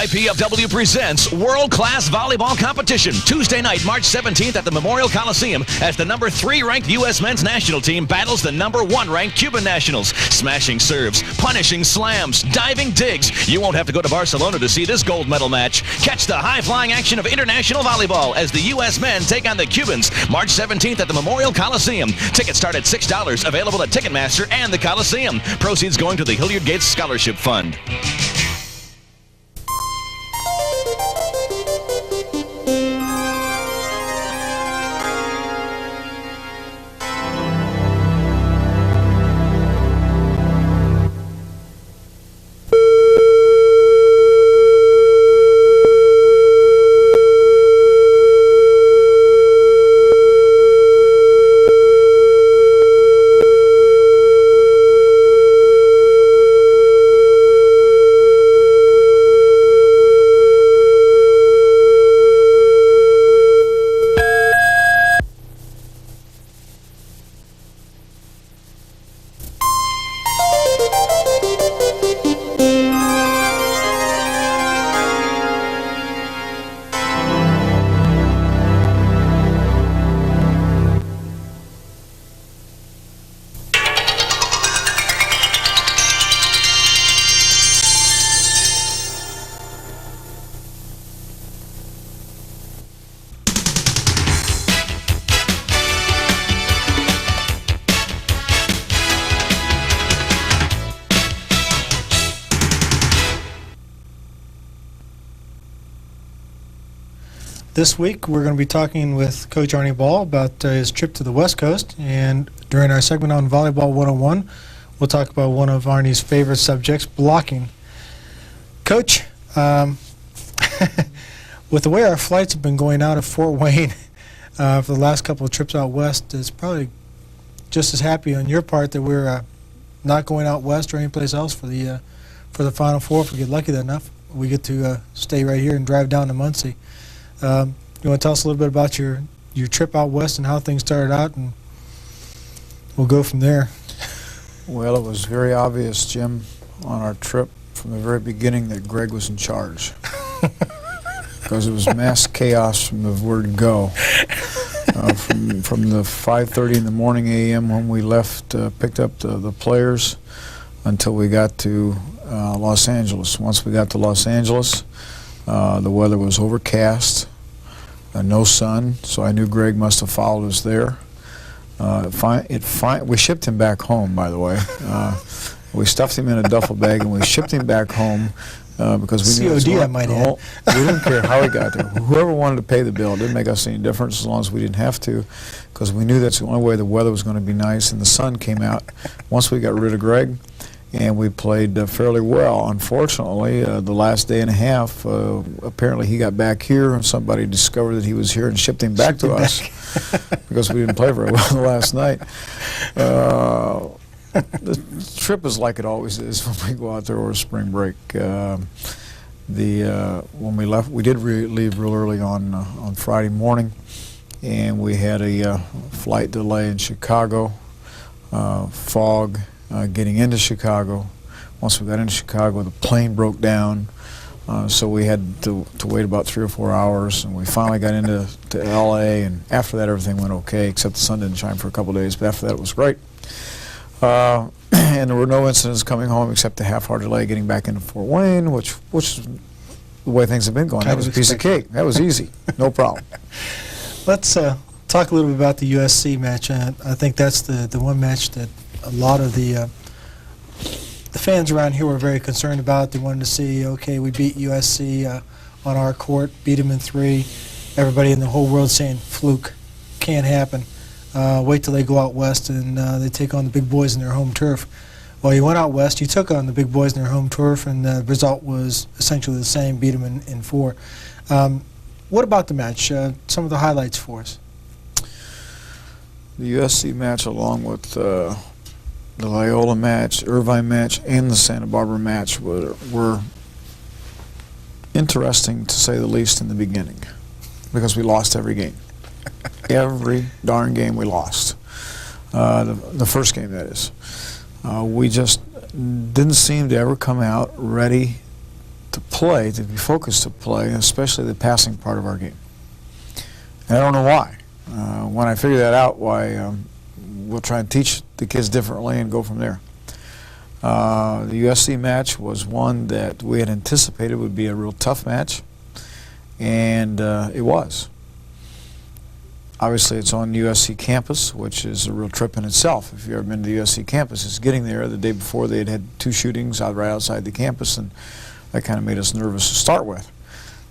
IPFW presents World Class Volleyball Competition Tuesday night, March 17th at the Memorial Coliseum as the number 3 ranked U.S. men's national team battles the number 1 ranked Cuban nationals. Smashing serves, punishing slams, diving digs. You won't have to go to Barcelona to see this gold medal match. Catch the high-flying action of international volleyball as the U.S. men take on the Cubans March 17th at the Memorial Coliseum. Tickets start at $6, available at Ticketmaster and the Coliseum. Proceeds going to the Hilliard Gates Scholarship Fund. This week we're going to be talking with Coach Arnie Ball about his trip to the West Coast, and during our segment on Volleyball 101 we'll talk about one of Arnie's favorite subjects, blocking. Coach, with the way our flights have been going out of Fort Wayne for the last couple of trips out west, it's probably just as happy on your part that we're not going out west or anyplace else for for the Final Four, if we get lucky enough. We get to stay right here and drive down to Muncie. You want to tell us a little bit about your trip out west and how things started out, and we'll go from there. Well, it was very obvious, Jim, on our trip from the very beginning that Greg was in charge. Because it was mass chaos from the word go. From the 5:30 in the morning a.m. when we left, picked up the players, until we got to Los Angeles. Once we got to Los Angeles, the weather was overcast, no sun, so I knew Greg must have followed us there. We shipped him back home, by the way. We stuffed him in a duffel bag and we shipped him back home because we knew COD, I might add. We didn't care how he got there. Whoever wanted to pay the bill, it didn't make us any difference as long as we didn't have to, because we knew that's the only way the weather was going to be nice and the sun came out. Once we got rid of Greg, and we played fairly well. Unfortunately, the last day and a half, apparently he got back here and somebody discovered that he was here and shipped him back to us because we didn't play very well the last night. The trip is like it always is when we go out there over spring break. When we left, we did leave real early on Friday morning, and we had a flight delay in Chicago, fog. Getting into Chicago. Once we got into Chicago, the plane broke down, so we had to wait about 3 or 4 hours, and we finally got into L.A., and after that everything went okay, except the sun didn't shine for a couple of days, but after that it was great. And there were no incidents coming home except a half-hour delay getting back into Fort Wayne, which is the way things have been going. That was a piece of cake. That was easy. No problem. Let's talk a little bit about the USC match. I think that's the one match that a lot of the fans around here were very concerned about. They wanted to see, okay, we beat USC on our court, beat them in 3. Everybody in the whole world saying, fluke, can't happen. Wait till they go out west and they take on the big boys in their home turf. Well, you went out west, you took on the big boys in their home turf, and the result was essentially the same, beat them in 4. What about the match? Some of the highlights for us. The USC match, along with the Loyola match, Irvine match, and the Santa Barbara match were interesting, to say the least, in the beginning, because we lost every game. Every darn game we lost. The first game, that is. We just didn't seem to ever come out ready to play, to be focused to play, especially the passing part of our game. And I don't know why. When I figure that out, we'll try and teach the kids differently and go from there. The USC match was one that we had anticipated would be a real tough match, and it was. Obviously, it's on USC campus, which is a real trip in itself. If you've ever been to the USC campus, it's getting there. The day before, they had 2 shootings right outside the campus, and that kind of made us nervous to start with.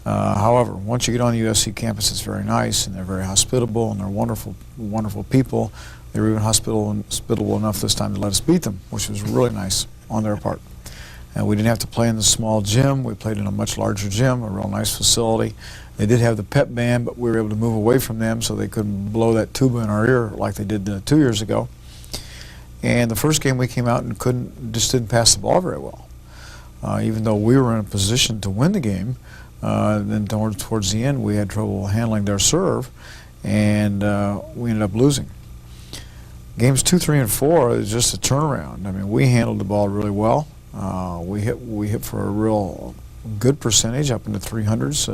However, once you get on the USC campus, it's very nice, and they're very hospitable, and they're wonderful, wonderful people. They were even hospitable enough this time to let us beat them, which was really nice on their part. And we didn't have to play in the small gym. We played in a much larger gym, a real nice facility. They did have the pep band, but we were able to move away from them so they couldn't blow that tuba in our ear like they did 2 years ago. And the first game we came out and just didn't pass the ball very well. Even though we were in a position to win the game, then towards the end we had trouble handling their serve, and we ended up losing. Games 2, 3, and 4 is just a turnaround. I mean, we handled the ball really well. We hit for a real good percentage, up in the 300s.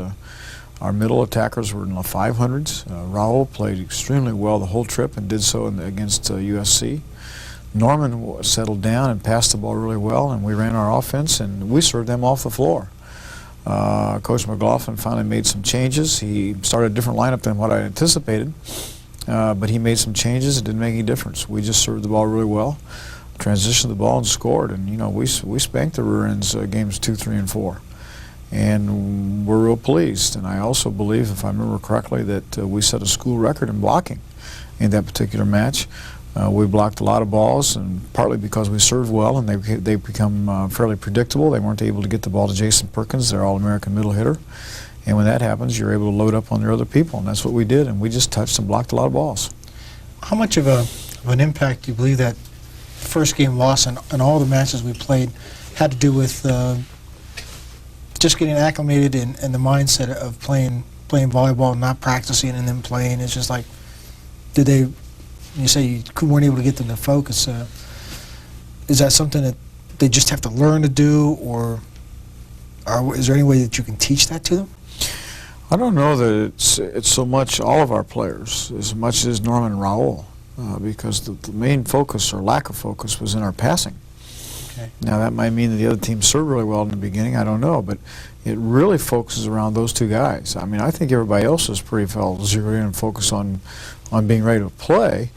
Our middle attackers were in the 500s. Raul played extremely well the whole trip and did so against USC. Norman settled down and passed the ball really well, and we ran our offense, and we served them off the floor. Coach McLaughlin finally made some changes. He started a different lineup than what I anticipated, but he made some changes. It didn't make any difference. We just served the ball really well, transitioned the ball, and scored. And, you know, we spanked the rear ends games 2, 3, and 4. And we're real pleased. And I also believe, if I remember correctly, that we set a school record in blocking in that particular match. We blocked a lot of balls, and partly because we served well, and they become fairly predictable. They weren't able to get the ball to Jason Perkins, their All-American middle hitter. And when that happens, you're able to load up on their other people, and that's what we did. And we just touched and blocked a lot of balls. How much of an impact do you believe that first game loss and all the matches we played had to do with just getting acclimated and the mindset of playing volleyball, not practicing and then playing. It's just like, you say you weren't able to get them to focus. Is that something that they just have to learn to do, or is there any way that you can teach that to them? I don't know that it's so much all of our players as much as Norman and Raul, because the main focus or lack of focus was in our passing. Okay. Now that might mean that the other team served really well in the beginning, I don't know, but it really focuses around those two guys. I mean, I think everybody else is pretty well zeroed in and focused on being ready to play,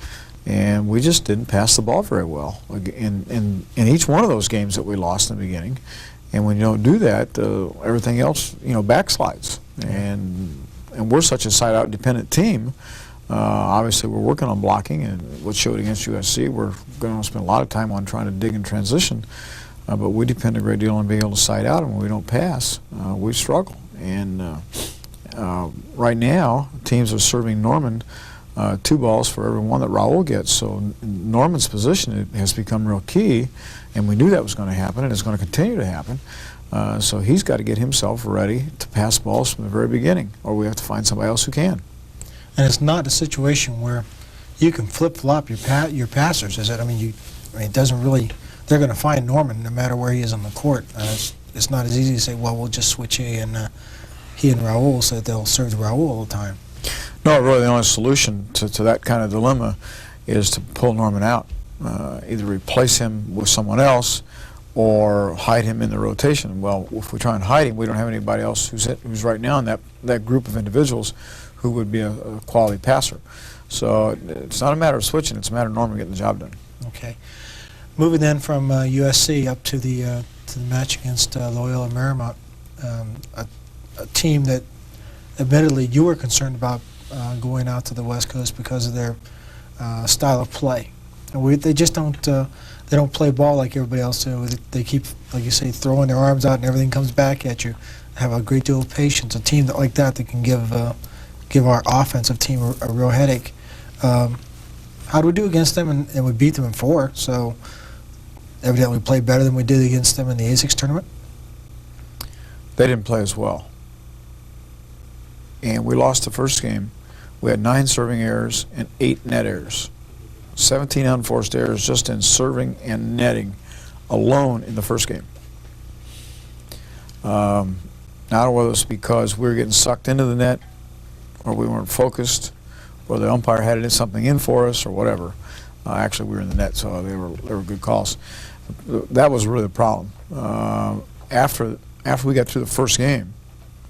and we just didn't pass the ball very well in each one of those games that we lost in the beginning. And when you don't do that, everything else, backslides. And we're such a side-out dependent team. Obviously, we're working on blocking, and what showed against USC, we're going to spend a lot of time on trying to dig and transition. But we depend a great deal on being able to side out, and when we don't pass, we struggle. And right now, teams are serving Norman 2 balls for every 1 that Raul gets. So Norman's position has become real key, and we knew that was going to happen, and it's going to continue to happen. So he's got to get himself ready to pass balls from the very beginning, or we have to find somebody else who can. And it's not a situation where you can flip-flop your passers, is it? I mean, it doesn't really. They're going to find Norman no matter where he is on the court. It's not as easy to say, well, we'll just switch he and Raul so that they'll serve Raul all the time. No, really the only solution to that kind of dilemma is to pull Norman out. Either replace him with someone else or hide him in the rotation. Well, if we try and hide him, we don't have anybody else who's right now in that group of individuals who would be a quality passer. So it's not a matter of switching, it's a matter of Norman getting the job done. Okay. Moving then from USC up to the match against Loyola Marymount, a team that admittedly you were concerned about going out to the West Coast because of their style of play. And they just don't play ball like everybody else does. They keep, like you say, throwing their arms out and everything comes back at you. Have a great deal of patience. A team like that can give our offensive team a real headache. How do we do against them? And we beat them in 4. So evidently we played better than we did against them in the ASICS tournament. They didn't play as well. And we lost the first game. We had 9 serving errors and 8 net errors. 17 unforced errors just in serving and netting alone in the first game. I don't know whether it's because we were getting sucked into the net or we weren't focused or the umpire had something in for us or whatever. Actually, we were in the net, so they were good calls. That was really the problem. After we got through the first game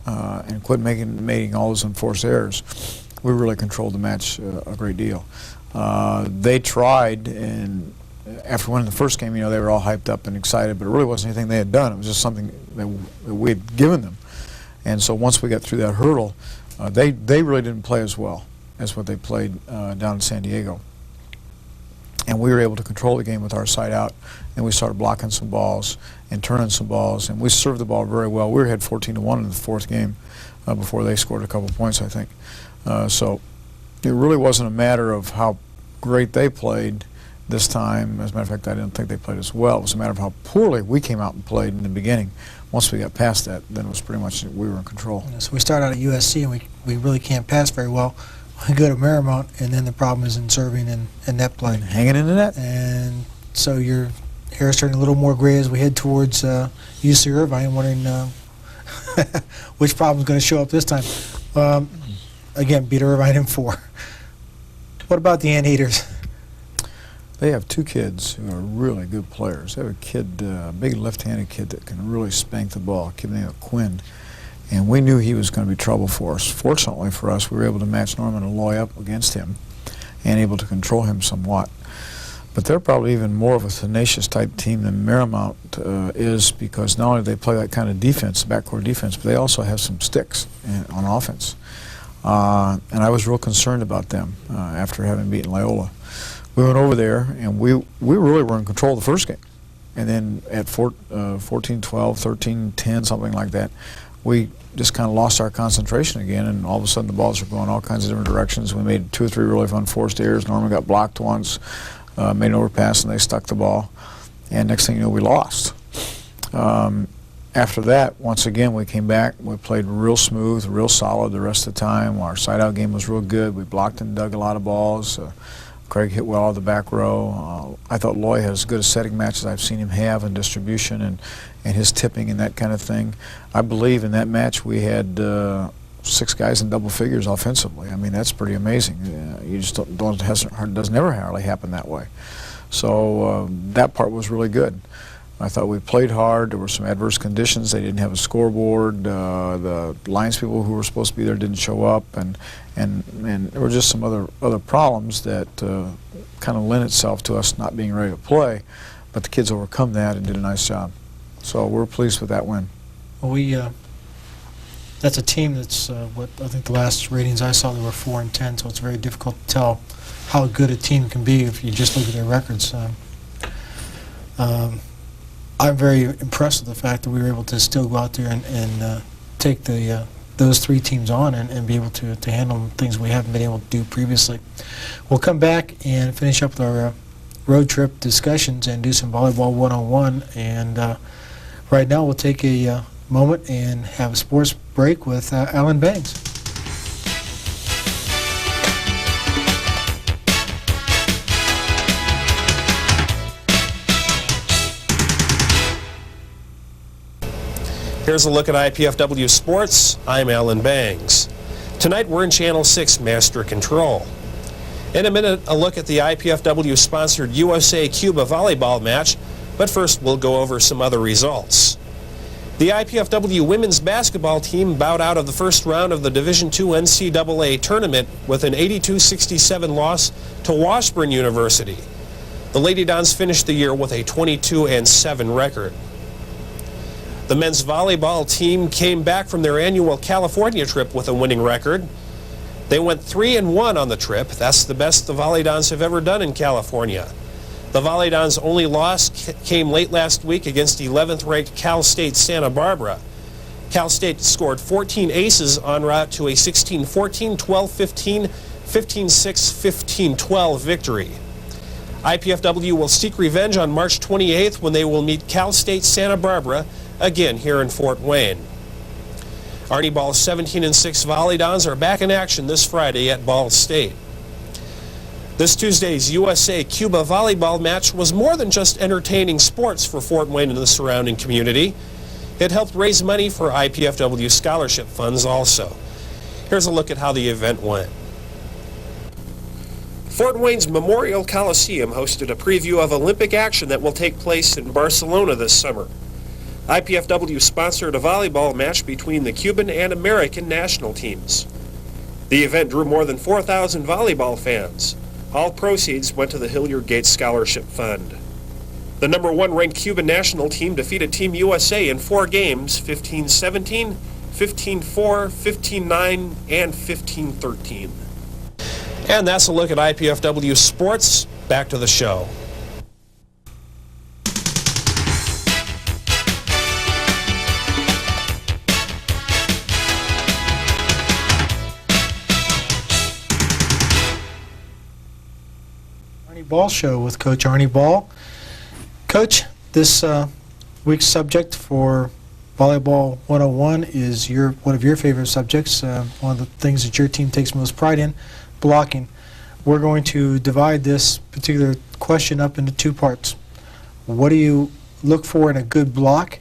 and quit making all those enforced errors, we really controlled the match a great deal. They tried, and after winning the first game, they were all hyped up and excited, but it really wasn't anything they had done. It was just something that we had given them. And so once we got through that hurdle, they really didn't play as well as what they played down in San Diego. And we were able to control the game with our side out, and we started blocking some balls and turning some balls, and we served the ball very well. We were ahead 14-1 in the 4th game before they scored a couple points, I think. So it really wasn't a matter of how great they played this time. As a matter of fact, I didn't think they played as well. It was a matter of how poorly we came out and played in the beginning. Once we got past that, then it was pretty much we were in control. So we start out at USC, and we really can't pass very well. We go to Marymount, and then the problem is in serving and net play. And hanging in the net. And so your hair is turning a little more gray as we head towards UC Irvine. I'm wondering which problem is going to show up this time. Again, beat Irvine in 4. What about the Anteaters? They have 2 kids who are really good players. They have a kid, a big left-handed kid that can really spank the ball, a kid named Quinn. And we knew he was going to be trouble for us. Fortunately for us, we were able to match Norman and Loy up against him and able to control him somewhat. But they're probably even more of a tenacious type team than Marymount is, because not only do they play that kind of defense, backcourt defense, but they also have some sticks on offense. And I was real concerned about them after having beaten Loyola. We went over there, and we really were in control of the first game. And then at 14-12, 13-10, something like that, we just kind of lost our concentration again, and all of a sudden the balls were going all kinds of different directions. We made 2 or 3 really unforced errors. Norman got blocked once, made an overpass, and they stuck the ball. And next thing you know, we lost. After that, once again, we came back. We played real smooth, real solid the rest of the time. Our side-out game was real good. We blocked and dug a lot of balls. Craig hit well out of the back row. I thought Loy had as good a setting match as I've seen him have in distribution and his tipping and that kind of thing. I believe in that match we had 6 guys in double figures offensively. I mean, that's pretty amazing. You just doesn't ever hardly happen that way. So that part was really good. I thought we played hard. There were some adverse conditions. They didn't have a scoreboard. The Lions people who were supposed to be there didn't show up, and there were just some other problems that kind of lent itself to us not being ready to play. But the kids overcome that and did a nice job. So we're pleased with that win. Well, that's a team that's what I think the last ratings I saw, they were 4-10. So it's very difficult to tell how good a team can be if you just look at their records. I'm very impressed with the fact that we were able to still go out there and take those 3 teams on and be able to handle things we haven't been able to do previously. We'll come back and finish up with our road trip discussions and do some volleyball one-on-one. And right now we'll take a moment and have a sports break with Alan Banks. Here's a look at IPFW Sports. I'm Alan Bangs. Tonight we're in Channel 6 Master Control. In a minute, a look at the IPFW-sponsored USA-Cuba volleyball match, but first we'll go over some other results. The IPFW women's basketball team bowed out of the first round of the Division II NCAA tournament with an 82-67 loss to Washburn University. The Lady Dons finished the year with a 22-7 record. The men's volleyball team came back from their annual California trip with a winning record. They went 3-1 on the trip. That's the best the Volley Dons have ever done in California. The Volley Dons' only loss came late last week against 11th-ranked Cal State Santa Barbara. Cal State scored 14 aces en route to a 16-14, 12-15, 15-6, 15-12 victory. IPFW will seek revenge on March 28th when they will meet Cal State Santa Barbara again here in Fort Wayne. Arnie Ball's 17-6 Volley Dons are back in action this Friday at Ball State. This Tuesday's USA-Cuba volleyball match was more than just entertaining sports for Fort Wayne and the surrounding community. It helped raise money for IPFW scholarship funds also. Here's a look at how the event went. Fort Wayne's Memorial Coliseum hosted a preview of Olympic action that will take place in Barcelona this summer. IPFW sponsored a volleyball match between the Cuban and American national teams. The event drew more than 4,000 volleyball fans. All proceeds went to the Hilliard Gates Scholarship Fund. The number 1 ranked Cuban national team defeated Team USA in 4 games, 15-17, 15-4, 15-9, and 15-13. And that's a look at IPFW Sports. Back to the show. Ball Show with Coach Arnie Ball. Coach, this week's subject for Volleyball 101 is one of your favorite subjects, one of the things that your team takes most pride in, blocking. We're going to divide this particular question up into 2 parts. What do you look for in a good block,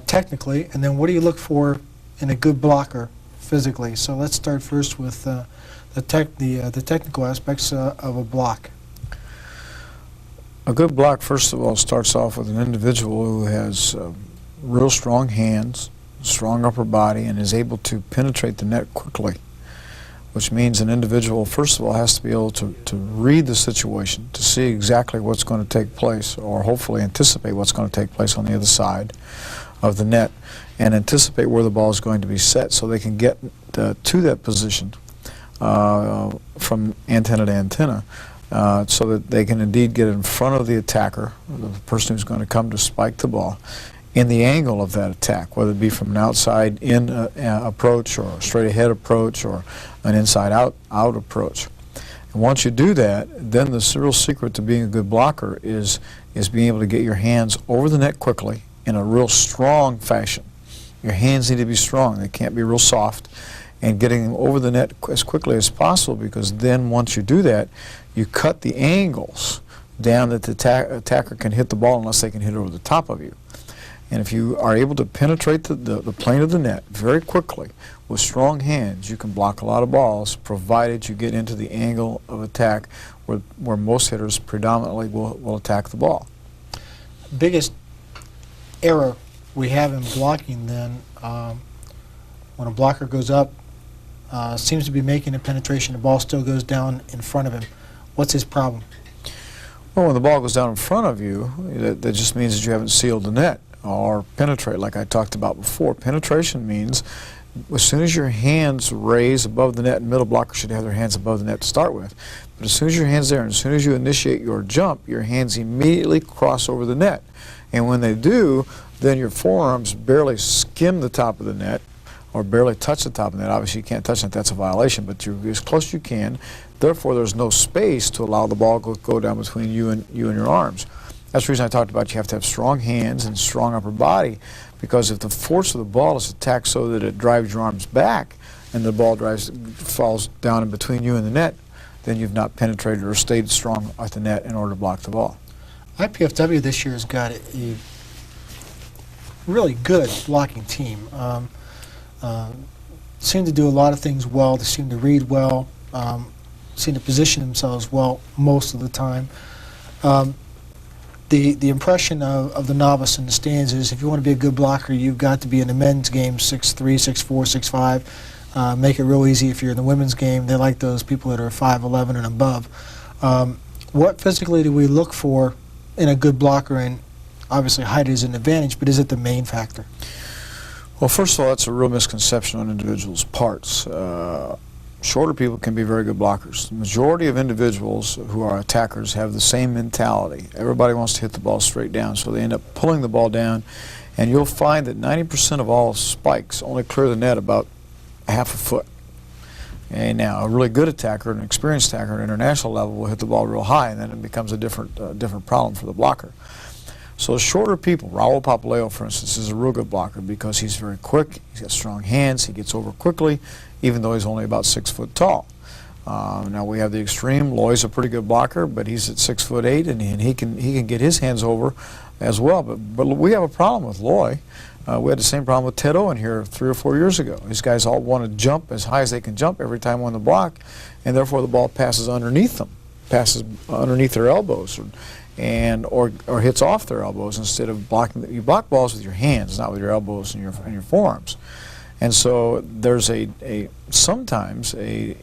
technically, and then what do you look for in a good blocker, physically? So let's start first with the technical aspects of a block. A good block, first of all, starts off with an individual who has real strong hands, strong upper body, and is able to penetrate the net quickly, which means an individual, first of all, has to be able to read the situation, to see exactly what's going to take place, or hopefully anticipate what's going to take place on the other side of the net, and anticipate where the ball is going to be set so they can get to that position from antenna to antenna. So that they can indeed get in front of the attacker, the person who's going to come to spike the ball, in the angle of that attack, whether it be from an outside-in approach or a straight-ahead approach or an inside-out approach. And once you do that, then the real secret to being a good blocker is being able to get your hands over the net quickly in a real strong fashion. Your hands need to be strong. They can't be real soft. And getting them over the net as quickly as possible, because then once you do that, you cut the angles down that the attacker can hit the ball unless they can hit it over the top of you. And if you are able to penetrate the plane of the net very quickly with strong hands, you can block a lot of balls, provided you get into the angle of attack where most hitters predominantly will attack the ball. Biggest error we have in blocking then, when a blocker goes up, seems to be making a penetration, the ball still goes down in front of him. What's his problem? Well, when the ball goes down in front of you, that just means that you haven't sealed the net or penetrate, like I talked about before. Penetration means as soon as your hands raise above the net, and middle blockers should have their hands above the net to start with, but as soon as your hand's there and as soon as you initiate your jump, your hands immediately cross over the net. And when they do, then your forearms barely skim the top of the net or barely touch the top of the net. Obviously, you can't touch it, that's a violation, but you're as close as you can. Therefore, there's no space to allow the ball to go down between you and your arms. That's the reason I talked about you have to have strong hands and strong upper body, because if the force of the ball is attacked so that it drives your arms back and the ball falls down in between you and the net, then you've not penetrated or stayed strong at the net in order to block the ball. IPFW this year has got a really good blocking team. Seem to do a lot of things well. They seem to read well. Seem to position themselves well most of the time. The impression of the novice in the stands is if you want to be a good blocker, you've got to be in the men's game 6'3", 6'4", 6'5". Make it real easy if you're in the women's game. They like those people that are 5'11" and above. What physically do we look for in a good blocker? And obviously height is an advantage, but is it the main factor? Well, first of all, that's a real misconception on individuals' parts. Shorter people can be very good blockers. The majority of individuals who are attackers have the same mentality. Everybody wants to hit the ball straight down, so they end up pulling the ball down, and you'll find that 90% of all spikes only clear the net about half a foot. And now, a really good attacker, an experienced attacker at international level will hit the ball real high, and then it becomes a different problem for the blocker. So the shorter people, Raul Papaleo, for instance, is a real good blocker because he's very quick, he's got strong hands, he gets over quickly, even though he's only about 6 foot tall. Now we have the extreme. Loy's a pretty good blocker, but he's at 6'8", and he can get his hands over as well. But we have a problem with Loy. We had the same problem with Ted Owen here 3 or 4 years ago. These guys all want to jump as high as they can jump every time on the block, and therefore the ball passes underneath them, passes underneath their elbows, or hits off their elbows instead of blocking. You block balls with your hands, not with your elbows and your forearms. And so there's sometimes a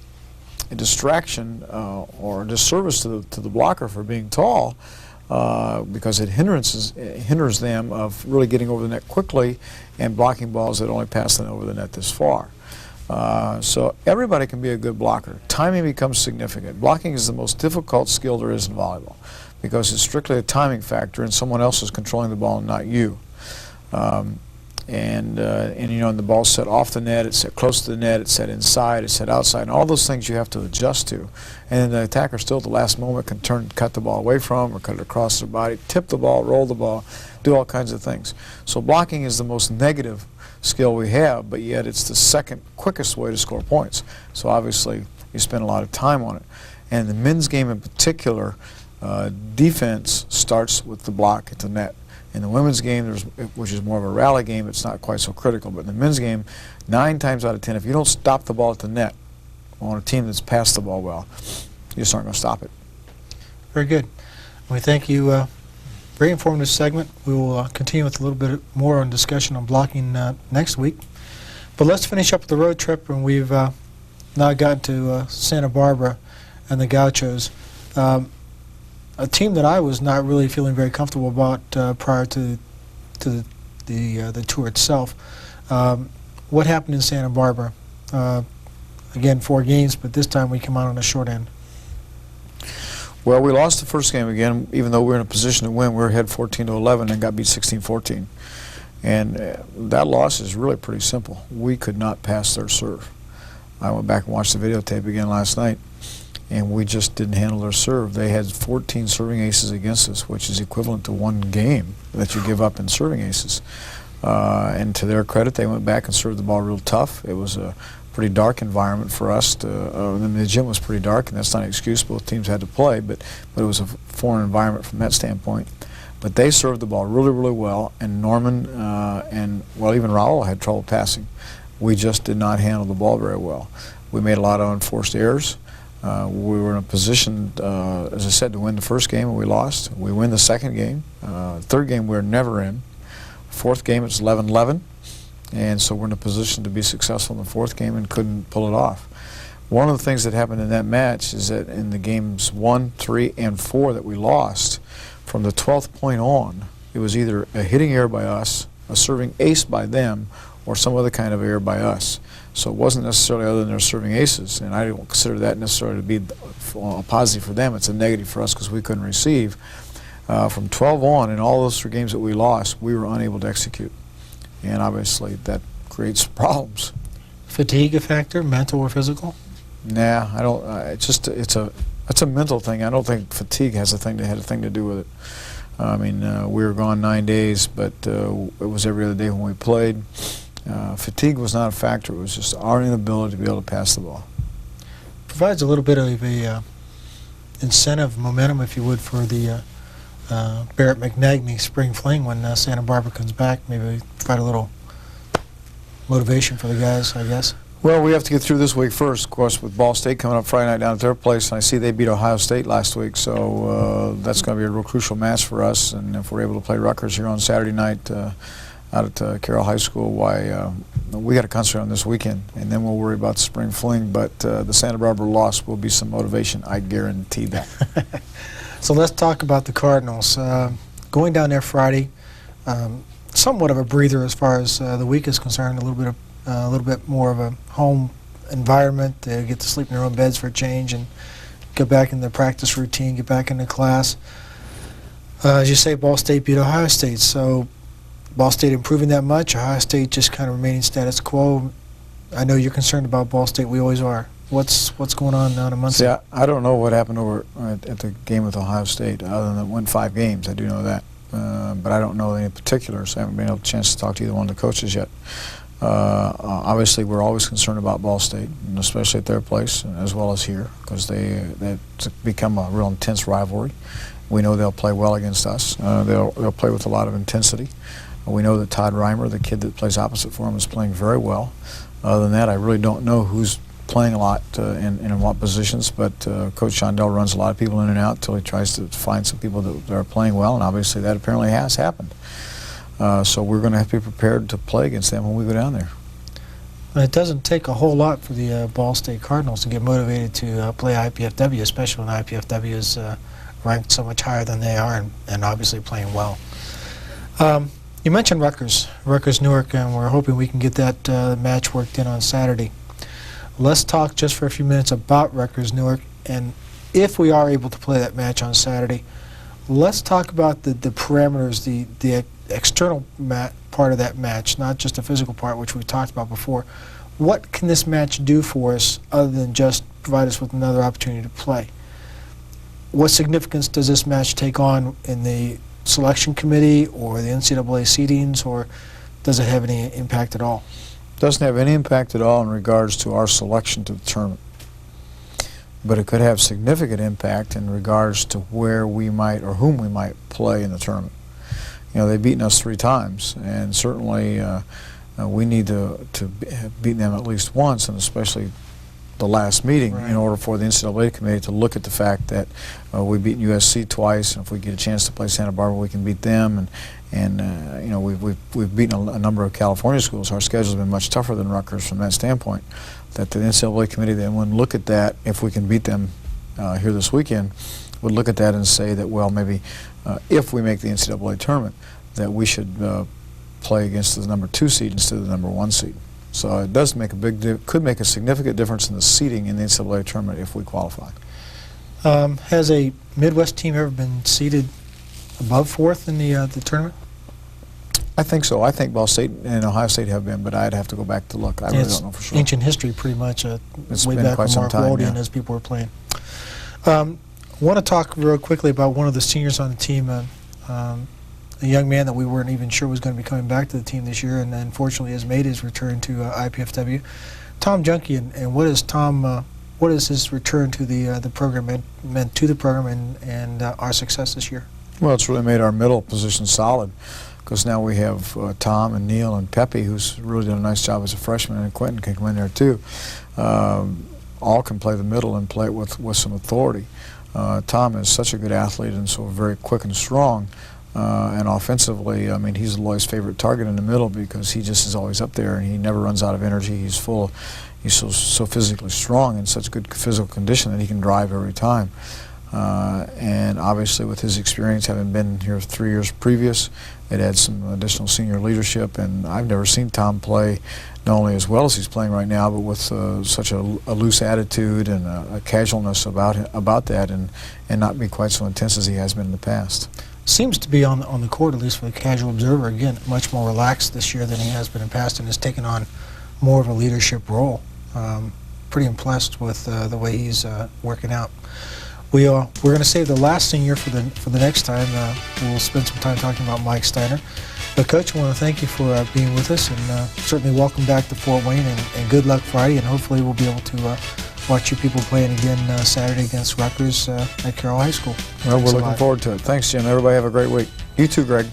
distraction or a disservice to the blocker for being tall, because it hinders them of really getting over the net quickly and blocking balls that only pass them over the net this far. So everybody can be a good blocker. Timing becomes significant. Blocking is the most difficult skill there is in volleyball because it's strictly a timing factor, and someone else is controlling the ball and not you. And you know, and the ball's set off the net, it's set close to the net, it's set inside, it's set outside, and all those things you have to adjust to. And then the attacker still at the last moment can cut the ball away from, or cut it across their body, tip the ball, roll the ball, do all kinds of things. So blocking is the most negative skill we have, but yet it's the second quickest way to score points. So obviously you spend a lot of time on it. And the men's game in particular, defense starts with the block at the net. In the women's game, which is more of a rally game, it's not quite so critical. But in the men's game, 9 times out of 10, if you don't stop the ball at the net on a team that's passed the ball well, you just aren't going to stop it. Very good. We thank you. Very informative segment. We will continue with a little bit more on discussion on blocking next week. But let's finish up the road trip, and we've now gotten to Santa Barbara and the Gauchos. A team that I was not really feeling very comfortable about prior to the tour itself. What happened in Santa Barbara? Again, 4 games, but this time we come out on the short end. Well, we lost the first game again, even though we were in a position to win. We were ahead 14-11 and got beat 16-14. And that loss is really pretty simple. We could not pass their serve. I went back and watched the videotape again last night. and we just didn't handle their serve. They had 14 serving aces against us, which is equivalent to one game that you give up in serving aces. And to their credit, they went back and served the ball real tough. It was a pretty dark environment for us. The gym was pretty dark, and that's not an excuse. Both teams had to play, but it was a foreign environment from that standpoint. But they served the ball really, really well, and Norman and, well, even Raul had trouble passing. We just did not handle the ball very well. We made a lot of unforced errors. We were in a position, as I said, to win the first game, and we lost. We win the second game. Third game, we were never in. Fourth game, it's 11-11, and so we're in a position to be successful in the fourth game and couldn't pull it off. One of the things that happened in that match is that in the games 1, 3, and 4 that we lost, from the 12th point on, it was either a hitting error by us, a serving ace by them, or some other kind of error by us. So it wasn't necessarily other than their serving aces, and I don't consider that necessarily to be a positive for them. It's a negative for us because we couldn't receive. From 12 on, in all those 3 games that we lost, we were unable to execute, and obviously that creates problems. Fatigue a factor, mental or physical? Nah, I don't. It's a mental thing. I don't think fatigue had a thing to do with it. I mean, we were gone 9 days, but it was every other day when we played. Fatigue was not a factor. It was just our inability to be able to pass the ball. Provides a little bit of a incentive, momentum, if you would, for the Barrett McNagny spring fling when Santa Barbara comes back. Maybe provide a little motivation for the guys, I guess. Well, we have to get through this week first, of course, with Ball State coming up Friday night down at their place, and I see they beat Ohio State last week, so that's going to be a real crucial match for us. And if we're able to play Rutgers here on Saturday night out at Carroll High School, why we got to concentrate on this weekend, and then we'll worry about the spring fling. But the Santa Barbara loss will be some motivation, I guarantee that. So let's talk about the Cardinals. Going down there Friday, somewhat of a breather as far as the week is concerned. A little bit more of a home environment. They get to sleep in their own beds for a change and get back in the practice routine, get back into class. As you say, Ball State beat Ohio State. So Ball State improving that much? Ohio State just kind of remaining status quo? I know you're concerned about Ball State. We always are. What's going on down in Muncie? See, I don't know what happened over at the game with Ohio State, other than it won 5 games. I do know that. But I don't know any particulars. I haven't been able to chance to talk to either one of the coaches yet. Obviously, we're always concerned about Ball State, and especially at their place, as well as here, because that's become a real intense rivalry. We know they'll play well against us. They'll play with a lot of intensity. We know that Todd Reimer, the kid that plays opposite for him, is playing very well. Other than that, I really don't know who's playing a lot and in what positions, but Coach Shondell runs a lot of people in and out until he tries to find some people that are playing well, and obviously that apparently has happened. So we're going to have to be prepared to play against them when we go down there. It doesn't take a whole lot for the Ball State Cardinals to get motivated to play IPFW, especially when IPFW is ranked so much higher than they are and obviously playing well. You mentioned Rutgers Newark, and we're hoping we can get that match worked in on Saturday. Let's talk just for a few minutes about Rutgers Newark, and if we are able to play that match on Saturday, let's talk about the parameters, the external part of that match, not just the physical part, which we've talked about before. What can this match do for us other than just provide us with another opportunity to play? What significance does this match take on in the selection committee or the NCAA seedings, or does it have any impact at all? Doesn't have any impact at all in regards to our selection to the tournament, but it could have significant impact in regards to where we might or whom we might play in the tournament. You know, they've beaten us 3 times, and certainly we need to have beaten them at least once, and especially the last meeting, right, in order for the NCAA committee to look at the fact that we've beaten USC twice, and if we get a chance to play Santa Barbara, we can beat them, and you know, we've beaten a number of California schools. Our schedule's been much tougher than Rutgers from that standpoint. That the NCAA committee then would look at that, if we can beat them here this weekend, would look at that and say that, well, maybe if we make the NCAA tournament, that we should play against the number 2 seed instead of the number 1 seed. So it does make could make a significant difference in the seeding in the NCAA tournament if we qualify. Has a Midwest team ever been seeded above 4th in the tournament? I think so. I think Ball State and Ohio State have been, but I'd have to go back to look. I really don't know for sure. Ancient history, pretty much. It's way been back quite when some Mark time, Walden yeah. as people were playing. I want to talk real quickly about one of the seniors on the team, a young man that we weren't even sure was going to be coming back to the team this year, and unfortunately has made his return to IPFW. Tom Junkie, and what is his return to the program meant to the program and our success this year? Well, it's really made our middle position solid, because now we have Tom and Neil and Pepe, who's really done a nice job as a freshman, and Quentin can come in there too. All can play the middle and play it with some authority. Tom is such a good athlete and so very quick and strong. And offensively, I mean, he's Lloyd's favorite target in the middle because he just is always up there and he never runs out of energy. He's so physically strong and such good physical condition that he can drive every time. And obviously with his experience, having been here 3 years previous, it adds some additional senior leadership, and I've never seen Tom play not only as well as he's playing right now, but with such a loose attitude and a casualness about that, and not be quite so intense as he has been in the past. Seems to be on the court, at least for the casual observer, again, much more relaxed this year than he has been in the past, and has taken on more of a leadership role. Pretty impressed with the way he's working out. We're going to save the last senior for the next time. We'll spend some time talking about Mike Steiner. But Coach, I want to thank you for being with us, and certainly welcome back to Fort Wayne, and good luck Friday, and hopefully we'll be able to watch you people playing again Saturday against Rutgers at Carroll High School. Well, we're looking forward to it. Thanks, Jim. Everybody have a great week. You too, Greg.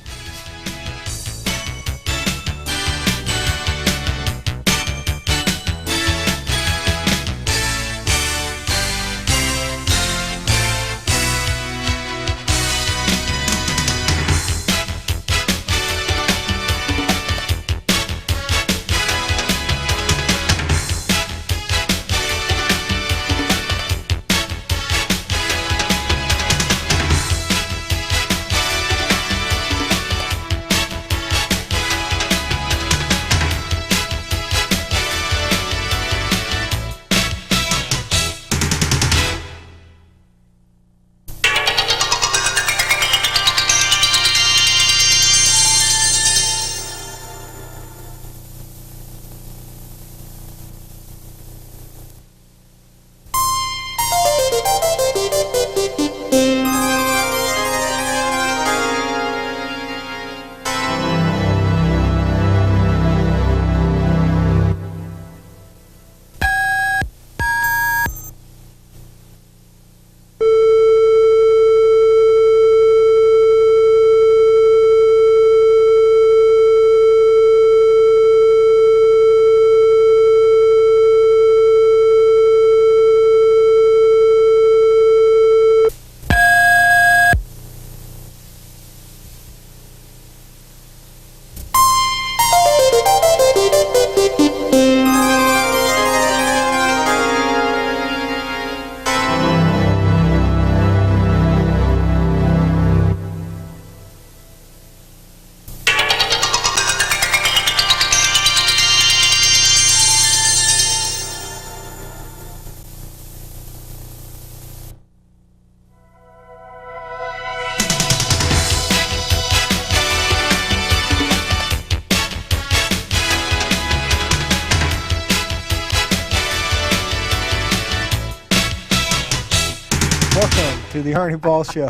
Welcome to the Arnie Ball Show.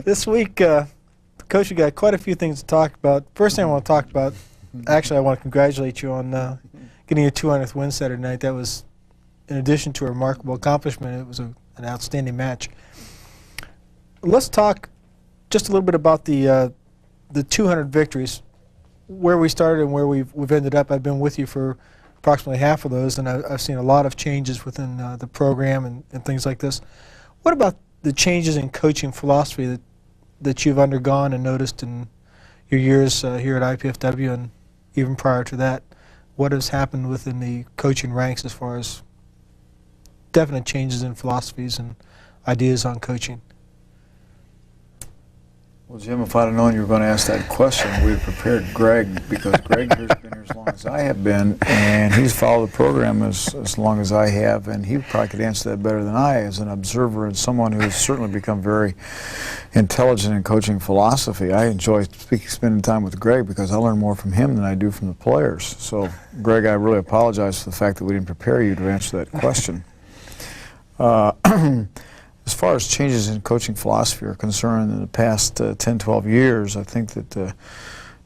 This week, Coach, you got quite a few things to talk about. First thing I want to talk about, actually I want to congratulate you on getting your 200th win Saturday night. That was, in addition to a remarkable accomplishment, it was an outstanding match. Let's talk just a little bit about the 200 victories, where we started and where we've ended up. I've been with you for approximately half of those, and I've seen a lot of changes within the program and things like this. What about the changes in coaching philosophy that you've undergone and noticed in your years here at IPFW and even prior to that? What has happened within the coaching ranks as far as definite changes in philosophies and ideas on coaching? Well, Jim, if I'd have known you were going to ask that question, we'd prepared Greg, because Greg has been here as long as I have been, and he's followed the program as long as I have, and he probably could answer that better than I, as an observer and someone who has certainly become very intelligent in coaching philosophy. I enjoy spending time with Greg because I learn more from him than I do from the players. So, Greg, I really apologize for the fact that we didn't prepare you to answer that question. As far as changes in coaching philosophy are concerned in the past 10, 12 years, I think that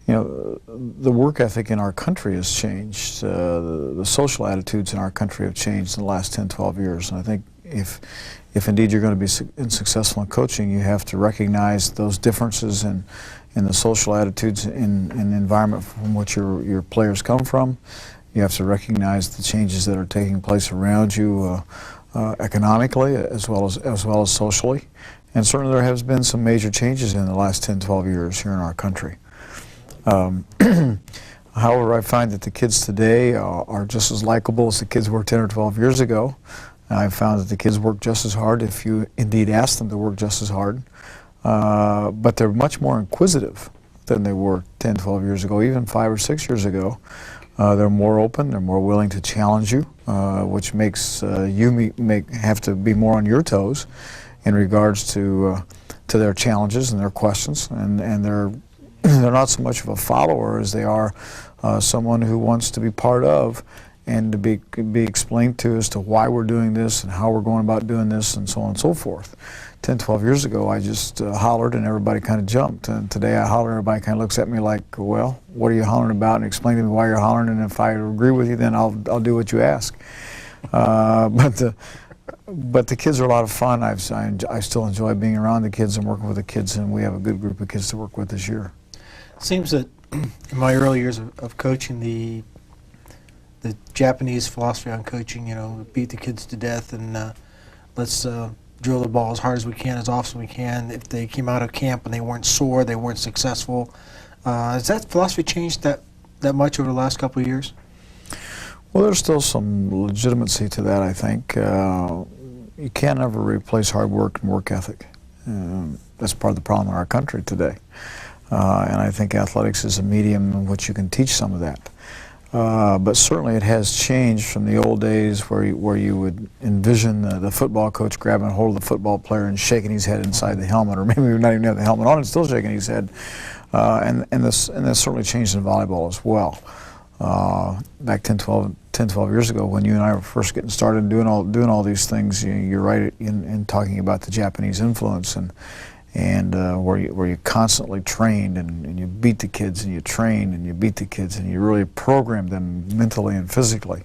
the work ethic in our country has changed. The social attitudes in our country have changed in the last 10, 12 years. And I think if indeed you're going to be successful in coaching, you have to recognize those differences in the social attitudes in the environment from which your players come from. You have to recognize the changes that are taking place around you economically as well as socially. And certainly there has been some major changes in the last 10, 12 years here in our country. However, I find that the kids today are just as likable as the kids were 10 or 12 years ago. I've found that the kids work just as hard if you indeed ask them to work just as hard. But they're much more inquisitive than they were 10, 12 years ago, even 5 or 6 years ago. They're more open, they're more willing to challenge you, which makes you have to be more on your toes in regards to their challenges and their questions, and they're not so much of a follower as they are someone who wants to be part of and to be explained to as to why we're doing this and how we're going about doing this and so on and so forth. 10, 12 years ago, I just hollered and everybody kind of jumped. And today I holler and everybody kind of looks at me like, well, what are you hollering about? And explain to me why you're hollering, and if I agree with you, then I'll do what you ask. But the kids are a lot of fun. I still enjoy being around the kids and working with the kids, and we have a good group of kids to work with this year. It seems that in my early years of coaching, the Japanese philosophy on coaching, beat the kids to death and let's drill the ball as hard as we can, as often as we can. If they came out of camp and they weren't sore, they weren't successful. Has that philosophy changed that much over the last couple of years? Well, there's still some legitimacy to that, I think. You can't ever replace hard work and work ethic. That's part of the problem in our country today. And I think athletics is a medium in which you can teach some of that. But certainly it has changed from the old days where you would envision the football coach grabbing a hold of the football player and shaking his head inside the helmet, or maybe not even have the helmet on and still shaking his head. And that's certainly changed in volleyball as well. Back 10, 12 years ago, when you and I were first getting started doing all these things, you're right in talking about the Japanese influence and where you constantly trained and you beat the kids and you train and you beat the kids and you really program them mentally and physically.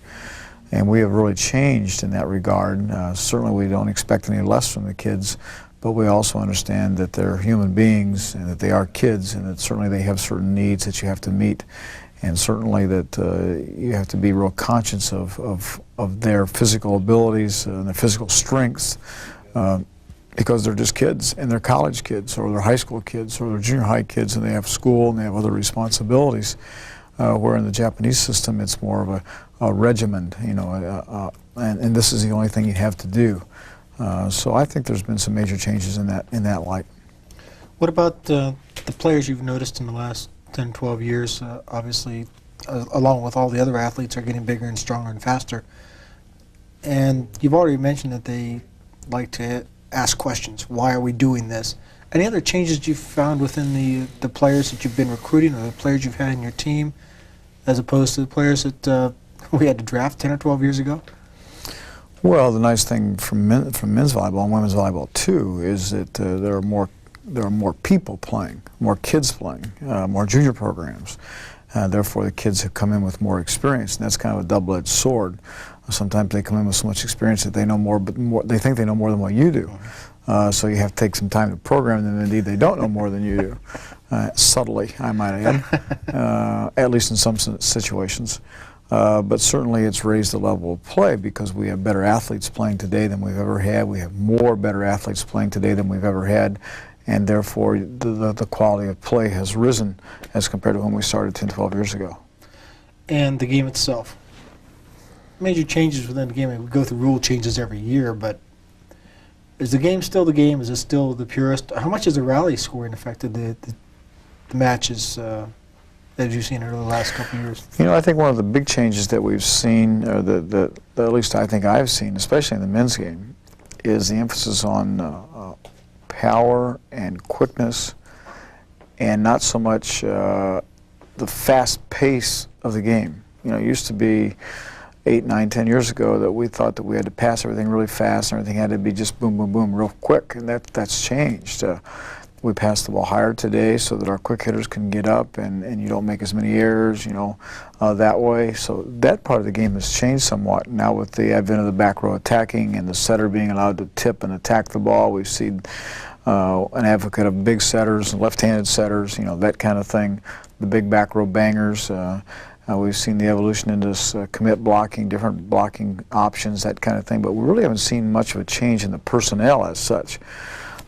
And we have really changed in that regard. Certainly we don't expect any less from the kids, but we also understand that they're human beings and that they are kids, and that certainly they have certain needs that you have to meet, and certainly that you have to be real conscious of their physical abilities and their physical strengths. Because they're just kids, and they're college kids, or they're high school kids, or they're junior high kids, and they have school and they have other responsibilities. Where in the Japanese system, it's more of a regimen, and this is the only thing you have to do. So I think there's been some major changes in that light. What about the players you've noticed in the last 10, 12 years? Obviously, along with all the other athletes, are getting bigger and stronger and faster. And you've already mentioned that they like to ask questions. Why are we doing this? Any other changes you've found within the players that you've been recruiting, or the players you've had in your team, as opposed to the players that we had to draft 10 or 12 years ago? Well, the nice thing from men's volleyball and women's volleyball too is that there are more people playing, more kids playing, more junior programs. Therefore, the kids have come in with more experience, and that's kind of a double-edged sword. Sometimes they come in with so much experience that they know more, but they think they know more than what you do. So you have to take some time to program them. Indeed, they don't know more than you do. Subtly, I might add, at least in some situations. But certainly it's raised the level of play because we have better athletes playing today than we've ever had. We have more better athletes playing today than we've ever had. And therefore, the quality of play has risen as compared to when we started 10, 12 years ago. And the game itself. Major changes within the game. We go through rule changes every year, but is the game still the game? Is it still the purest? How much has the rally scoring affected the matches that you've seen over the last couple of years? I think one of the big changes that we've seen, or that at least I think I've seen, especially in the men's game, is the emphasis on power and quickness, and not so much the fast pace of the game. It used to be 8, 9, 10 years ago that we thought that we had to pass everything really fast and everything had to be just boom, boom, boom, real quick, and that's changed. We pass the ball higher today so that our quick hitters can get up and you don't make as many errors, that way. So that part of the game has changed somewhat. Now with the advent of the back row attacking and the setter being allowed to tip and attack the ball, we've seen an advocate of big setters, left-handed setters, that kind of thing, the big back row bangers. We've seen the evolution into this commit blocking, different blocking options, that kind of thing, but we really haven't seen much of a change in the personnel as such.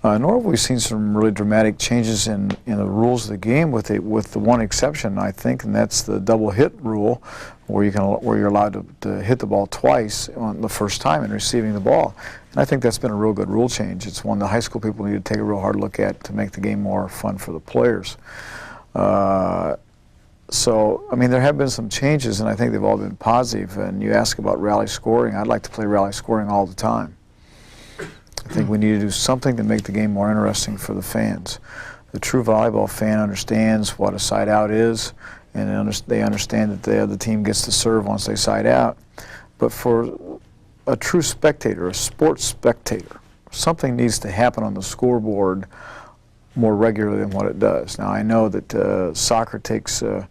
Nor have we seen some really dramatic changes in the rules of the game, with the one exception, I think, and that's the double hit rule, where you're allowed to hit the ball twice on the first time in receiving the ball. And I think that's been a real good rule change. It's one the high school people need to take a real hard look at to make the game more fun for the players. So, I mean, there have been some changes, and I think they've all been positive. And you ask about rally scoring. I'd like to play rally scoring all the time. I think we need to do something to make the game more interesting for the fans. The true volleyball fan understands what a side out is, and they understand that the other team gets to serve once they side out. But for a true spectator, a sports spectator, something needs to happen on the scoreboard more regularly than what it does. Now, I know that soccer takes a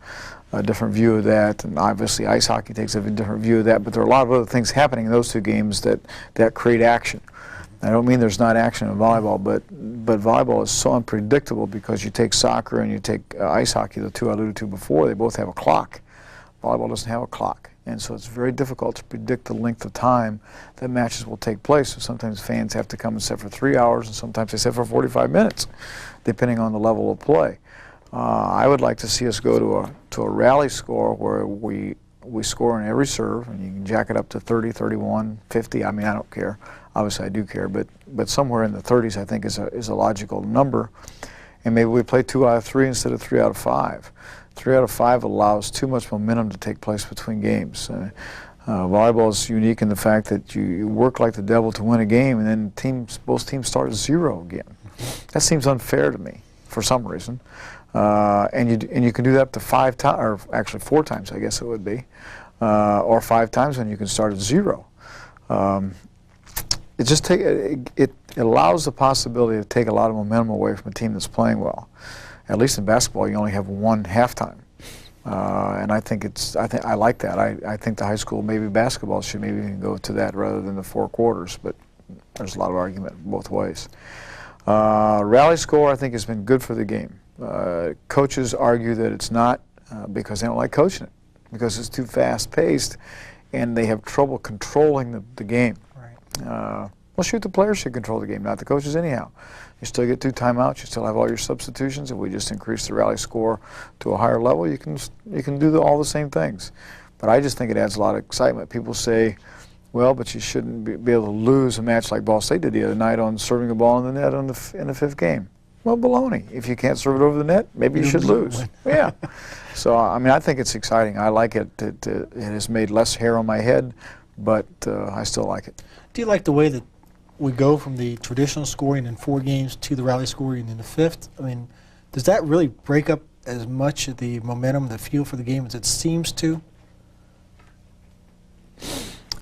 different view of that, and obviously ice hockey takes a different view of that, but there are a lot of other things happening in those two games that create action. I don't mean there's not action in volleyball, but volleyball is so unpredictable because you take soccer and you take ice hockey, the two I alluded to before, they both have a clock. Volleyball doesn't have a clock, and so it's very difficult to predict the length of time that matches will take place. So sometimes fans have to come and sit for 3 hours, and sometimes they sit for 45 minutes, depending on the level of play. I would like to see us go to a rally score where we score on every serve, and you can jack it up to 30, 31, 50. I mean, I don't care. Obviously, I do care, but somewhere in the 30s, I think, is a logical number. And maybe we play 2 out of 3 instead of 3 out of 5. 3 out of 5 allows too much momentum to take place between games. Volleyball is unique in the fact that you work like the devil to win a game, and then both teams start at 0 again. That seems unfair to me for some reason. And you can do that up to 5 times, or actually 4 times, I guess it would be, or 5 times when you can start at 0. It allows the possibility to take a lot of momentum away from a team that's playing well. At least in basketball, you only have 1 halftime, and I like that. I think the high school, maybe basketball, should maybe even go to that rather than the 4 quarters. But there's a lot of argument both ways. Rally score, I think, has been good for the game. Coaches argue that it's not because they don't like coaching it, because it's too fast-paced, and they have trouble controlling the game. Well, shoot, the players should control the game, not the coaches anyhow. You still get 2 timeouts, you still have all your substitutions. If we just increase the rally score to a higher level, you can do all the same things. But I just think it adds a lot of excitement. People say, well, but you shouldn't be able to lose a match like Ball State did the other night on serving a ball in the net in the 5th game. Well, baloney. If you can't serve it over the net, maybe you should lose. Yeah. So, I mean, I think it's exciting. I like it. It has made less hair on my head, but I still like it. Do you like the way that we go from the traditional scoring in 4 games to the rally scoring in the 5th? I mean, does that really break up as much of the momentum, the feel for the game as it seems to?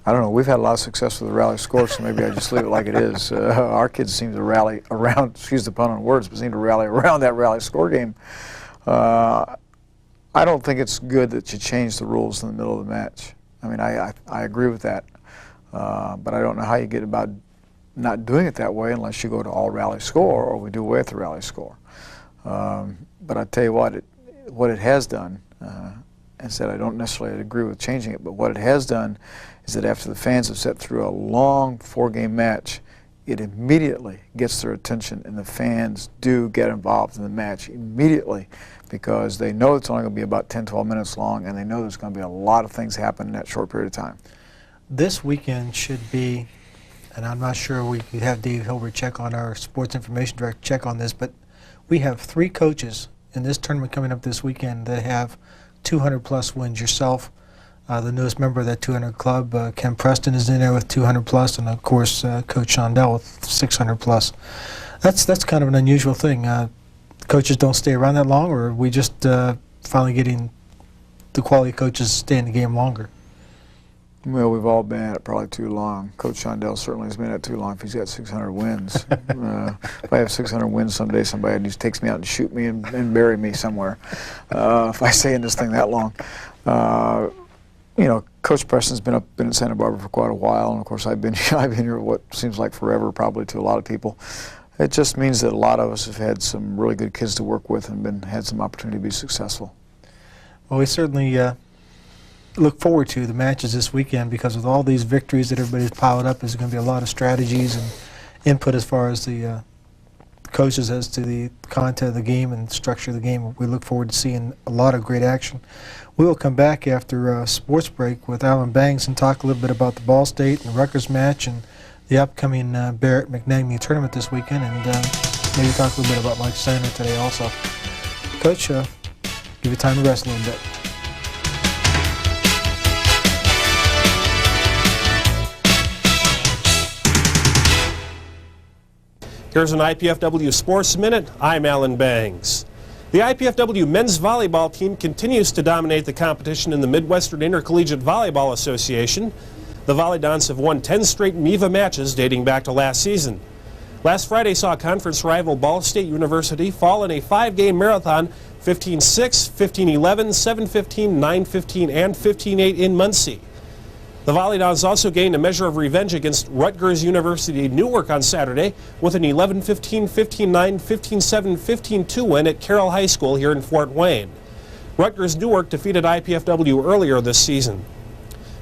I don't know. We've had a lot of success with the rally score, so maybe I just leave it like it is. Our kids seem to rally around, excuse the pun on words, but seem to rally around that rally score game. I don't think it's good that you change the rules in the middle of the match. I mean, I agree with that. But I don't know how you get about not doing it that way unless you go to all rally score or we do away with the rally score. But I tell you what it has done, and said I don't necessarily agree with changing it, but what it has done is that after the fans have sat through a long 4-game match, it immediately gets their attention, and the fans do get involved in the match immediately because they know it's only going to be about 10, 12 minutes long, and they know there's going to be a lot of things happen in that short period of time. This weekend should be, and I'm not sure we could have Dave Hilbert check on our sports information director check on this, but we have 3 coaches in this tournament coming up this weekend that have 200-plus wins. Yourself, the newest member of that 200 club, Ken Preston, is in there with 200-plus, and of course Coach Shondell with 600-plus. That's kind of an unusual thing. Coaches don't stay around that long, or are we just finally getting the quality coaches stay in the game longer? Well, we've all been at it probably too long. Coach Shondell certainly has been at it too long if he's got 600 wins. If I have 600 wins someday, somebody just takes me out and shoot me and bury me somewhere if I stay in this thing that long. You know, Coach Preston's been in Santa Barbara for quite a while, and of course I've been here what seems like forever, probably to a lot of people. It just means that a lot of us have had some really good kids to work with and had some opportunity to be successful. Well, we certainly look forward to the matches this weekend, because with all these victories that everybody's piled up, there's going to be a lot of strategies and input as far as the coaches as to the content of the game and structure of the game. We look forward to seeing a lot of great action. We will come back after a sports break with Alan Bangs and talk a little bit about the Ball State and Rutgers match and the upcoming Barrett-McNagny tournament this weekend, and maybe talk a little bit about Mike Steiner today also. Coach, give you time to rest a little bit. Here's an IPFW Sports Minute. I'm Alan Bangs. The IPFW men's volleyball team continues to dominate the competition in the Midwestern Intercollegiate Volleyball Association. The Mastodons have won 10 straight MIVA matches dating back to last season. Last Friday saw conference rival Ball State University fall in a 5-game marathon, 15-6, 15-11, 7-15, 9-15, and 15-8 in Muncie. The Mastodons also gained a measure of revenge against Rutgers University Newark on Saturday with an 11-15, 15-9, 15-7, 15-2 win at Carroll High School here in Fort Wayne. Rutgers Newark defeated IPFW earlier this season.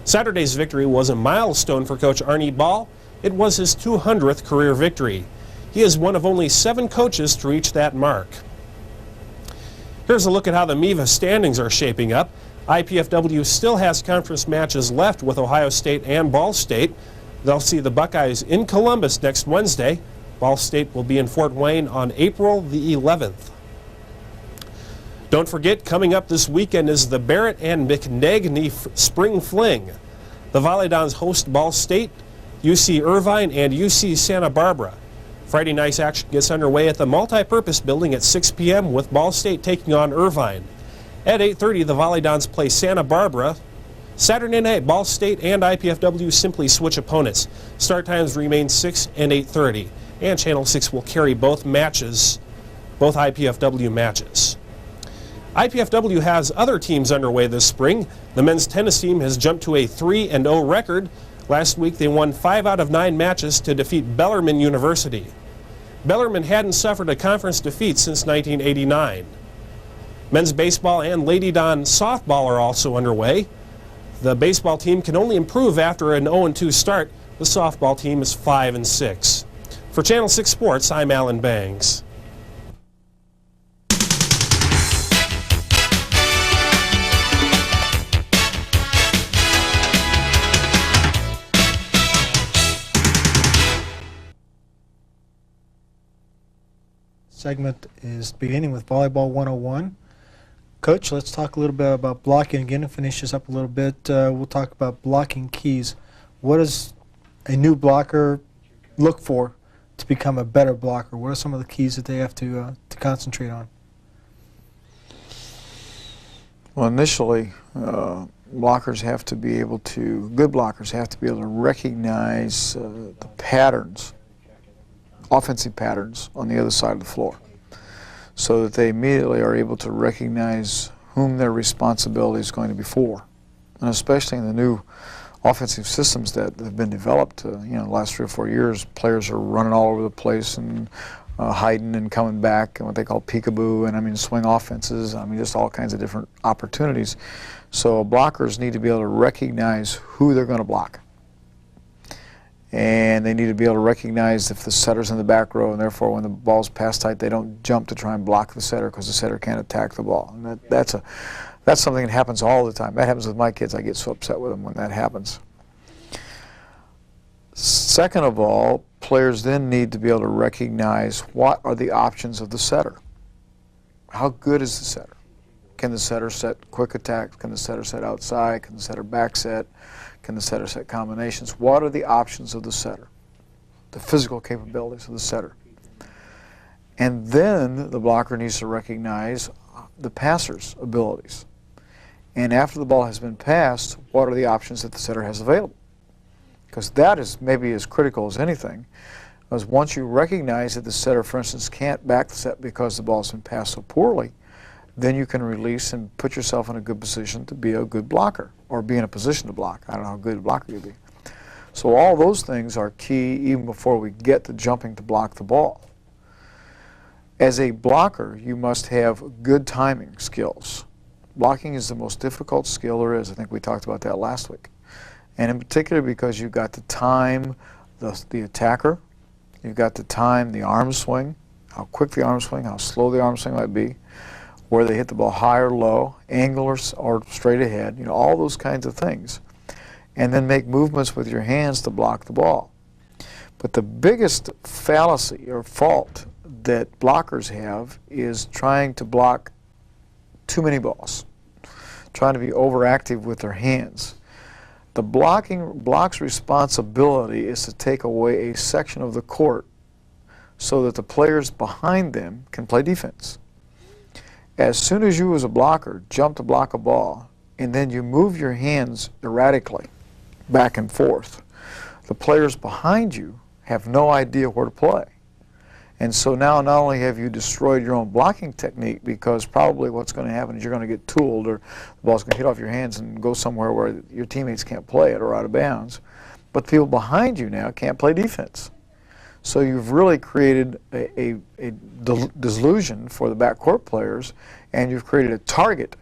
Saturday's victory was a milestone for Coach Arnie Ball. It was his 200th career victory. He is one of only 7 coaches to reach that mark. Here's a look at how the MIVA standings are shaping up. IPFW still has conference matches left with Ohio State and Ball State. They'll see the Buckeyes in Columbus next Wednesday. Ball State will be in Fort Wayne on April the 11th. Don't forget, coming up this weekend is the Barrett and McNagny Spring Fling. The Mastodons host Ball State, UC Irvine, and UC Santa Barbara. Friday night's action gets underway at the Multipurpose Building at 6 p.m. with Ball State taking on Irvine. At 8:30, the Mastodons play Santa Barbara. Saturday night, Ball State and IPFW simply switch opponents. Start times remain 6 and 8:30, and Channel 6 will carry both matches, both IPFW matches. IPFW has other teams underway this spring. The men's tennis team has jumped to a 3-0 record. Last week, they won 5 out of 9 matches to defeat Bellarmine University. Bellarmine hadn't suffered a conference defeat since 1989. Men's baseball and Lady Don softball are also underway. The baseball team can only improve after an 0-2 start. The softball team is 5-6. For Channel 6 Sports, I'm Alan Bangs. Segment is beginning with Volleyball 101. Coach, let's talk a little bit about blocking again and finish this up a little bit. We'll talk about blocking keys. What does a new blocker look for to become a better blocker? What are some of the keys that they have to concentrate on? Well, initially, blockers have to be able to, good blockers have to be able to recognize the patterns, offensive patterns on the other side of the floor, so that they immediately are able to recognize whom their responsibility is going to be for. And especially in the new offensive systems that have been developed, the last 3 or 4 years, players are running all over the place and hiding and coming back, and what they call peekaboo, and swing offenses, just all kinds of different opportunities. So blockers need to be able to recognize who they're going to block. And they need to be able to recognize if the setter's in the back row, and therefore when the ball's passed tight, they don't jump to try and block the setter because the setter can't attack the ball. And that's something that happens all the time. That happens with my kids. I get so upset with them when that happens. Second of all, players then need to be able to recognize what are the options of the setter. How good is the setter? Can the setter set quick attack? Can the setter set outside? Can the setter back set? Can the setter set combinations? What are the options of the setter? The physical capabilities of the setter. And then the blocker needs to recognize the passer's abilities. And after the ball has been passed, what are the options that the setter has available? Because that is maybe as critical as anything. Because once you recognize that the setter, for instance, can't back the set because the ball's been passed so poorly, then you can release and put yourself in a good position to be a good blocker, or be in a position to block. I don't know how good a blocker you'll be. So all those things are key even before we get to jumping to block the ball. As a blocker, you must have good timing skills. Blocking is the most difficult skill there is. I think we talked about that last week. And in particular because you've got to time the attacker, you've got to time the arm swing, how quick the arm swing, how slow the arm swing might be, where they hit the ball high or low, angle or straight ahead, you know, all those kinds of things. And then make movements with your hands to block the ball. But the biggest fallacy or fault that blockers have is trying to block too many balls, trying to be overactive with their hands. The block's responsibility is to take away a section of the court so that the players behind them can play defense. As soon as you as a blocker jump to block a ball and then you move your hands erratically back and forth, the players behind you have no idea where to play. And so now not only have you destroyed your own blocking technique, because probably what's going to happen is you're going to get tooled, or the ball's going to hit off your hands and go somewhere where your teammates can't play it or out of bounds, but people behind you now can't play defense. So you've really created a delusion for the backcourt players, and you've created a target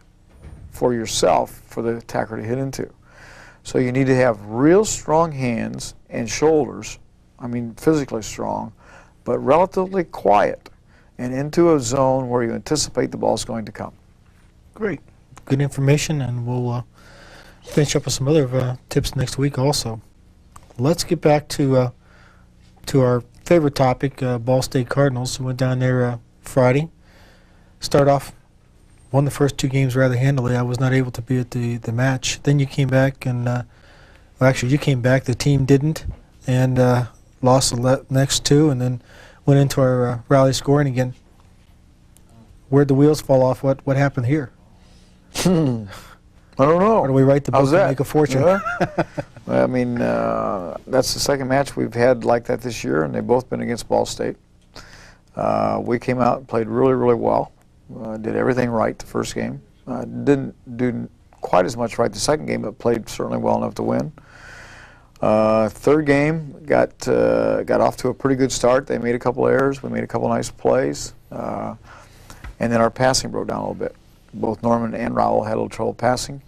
for yourself for the attacker to hit into. So you need to have real strong hands and shoulders, I mean physically strong, but relatively quiet and into a zone where you anticipate the ball's going to come. Great. Good information, and we'll finish up with some other tips next week also. Let's get back to our favorite topic, Ball State Cardinals. We went down there Friday. Start off, won the first two games rather handily. I was not able to be at the match. Then you came back, and well, actually you came back. The team didn't, and lost the next two, and then went into our rally scoring again. Where'd the wheels fall off? What happened here? I don't know. Or do we write the book and make a fortune? Yeah. I mean, that's the second match we've had like that this year, and they've both been against Ball State. We came out and played really, really well. Did everything right the first game. Didn't do quite as much right the second game, but played certainly well enough to win. Third game got off to a pretty good start. They made a couple errors. We made a couple nice plays, and then our passing broke down a little bit. Both Norman and Raul had a little trouble passing.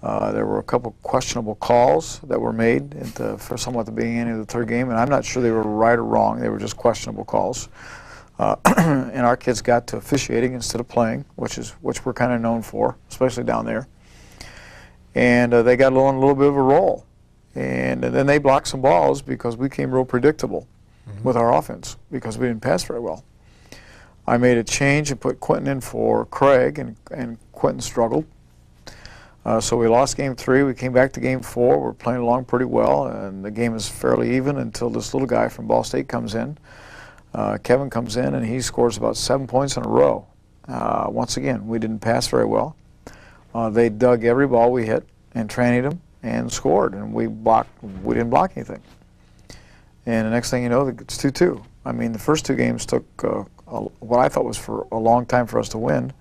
There were a couple questionable calls that were made for somewhat at the beginning of the third game, and I'm not sure they were right or wrong. They were just questionable calls. And our kids got to officiating instead of playing, which we're kind of known for, especially down there. And they got on a little bit of a roll. And then they blocked some balls because we came real predictable with our offense because we didn't pass very well. I made a change and put Quentin in for Craig, and Quentin struggled. So we lost game 3. We came back to game 4. We're playing along pretty well, and the game is fairly even until this little guy from Ball State comes in. Kevin comes in, and he scores about 7 points in a row. Once again, we didn't pass very well. They dug every ball we hit and trannied them and scored, and we didn't block anything. And the next thing you know, it's 2-2. I mean, the first two games took what I thought was for a long time for us to win,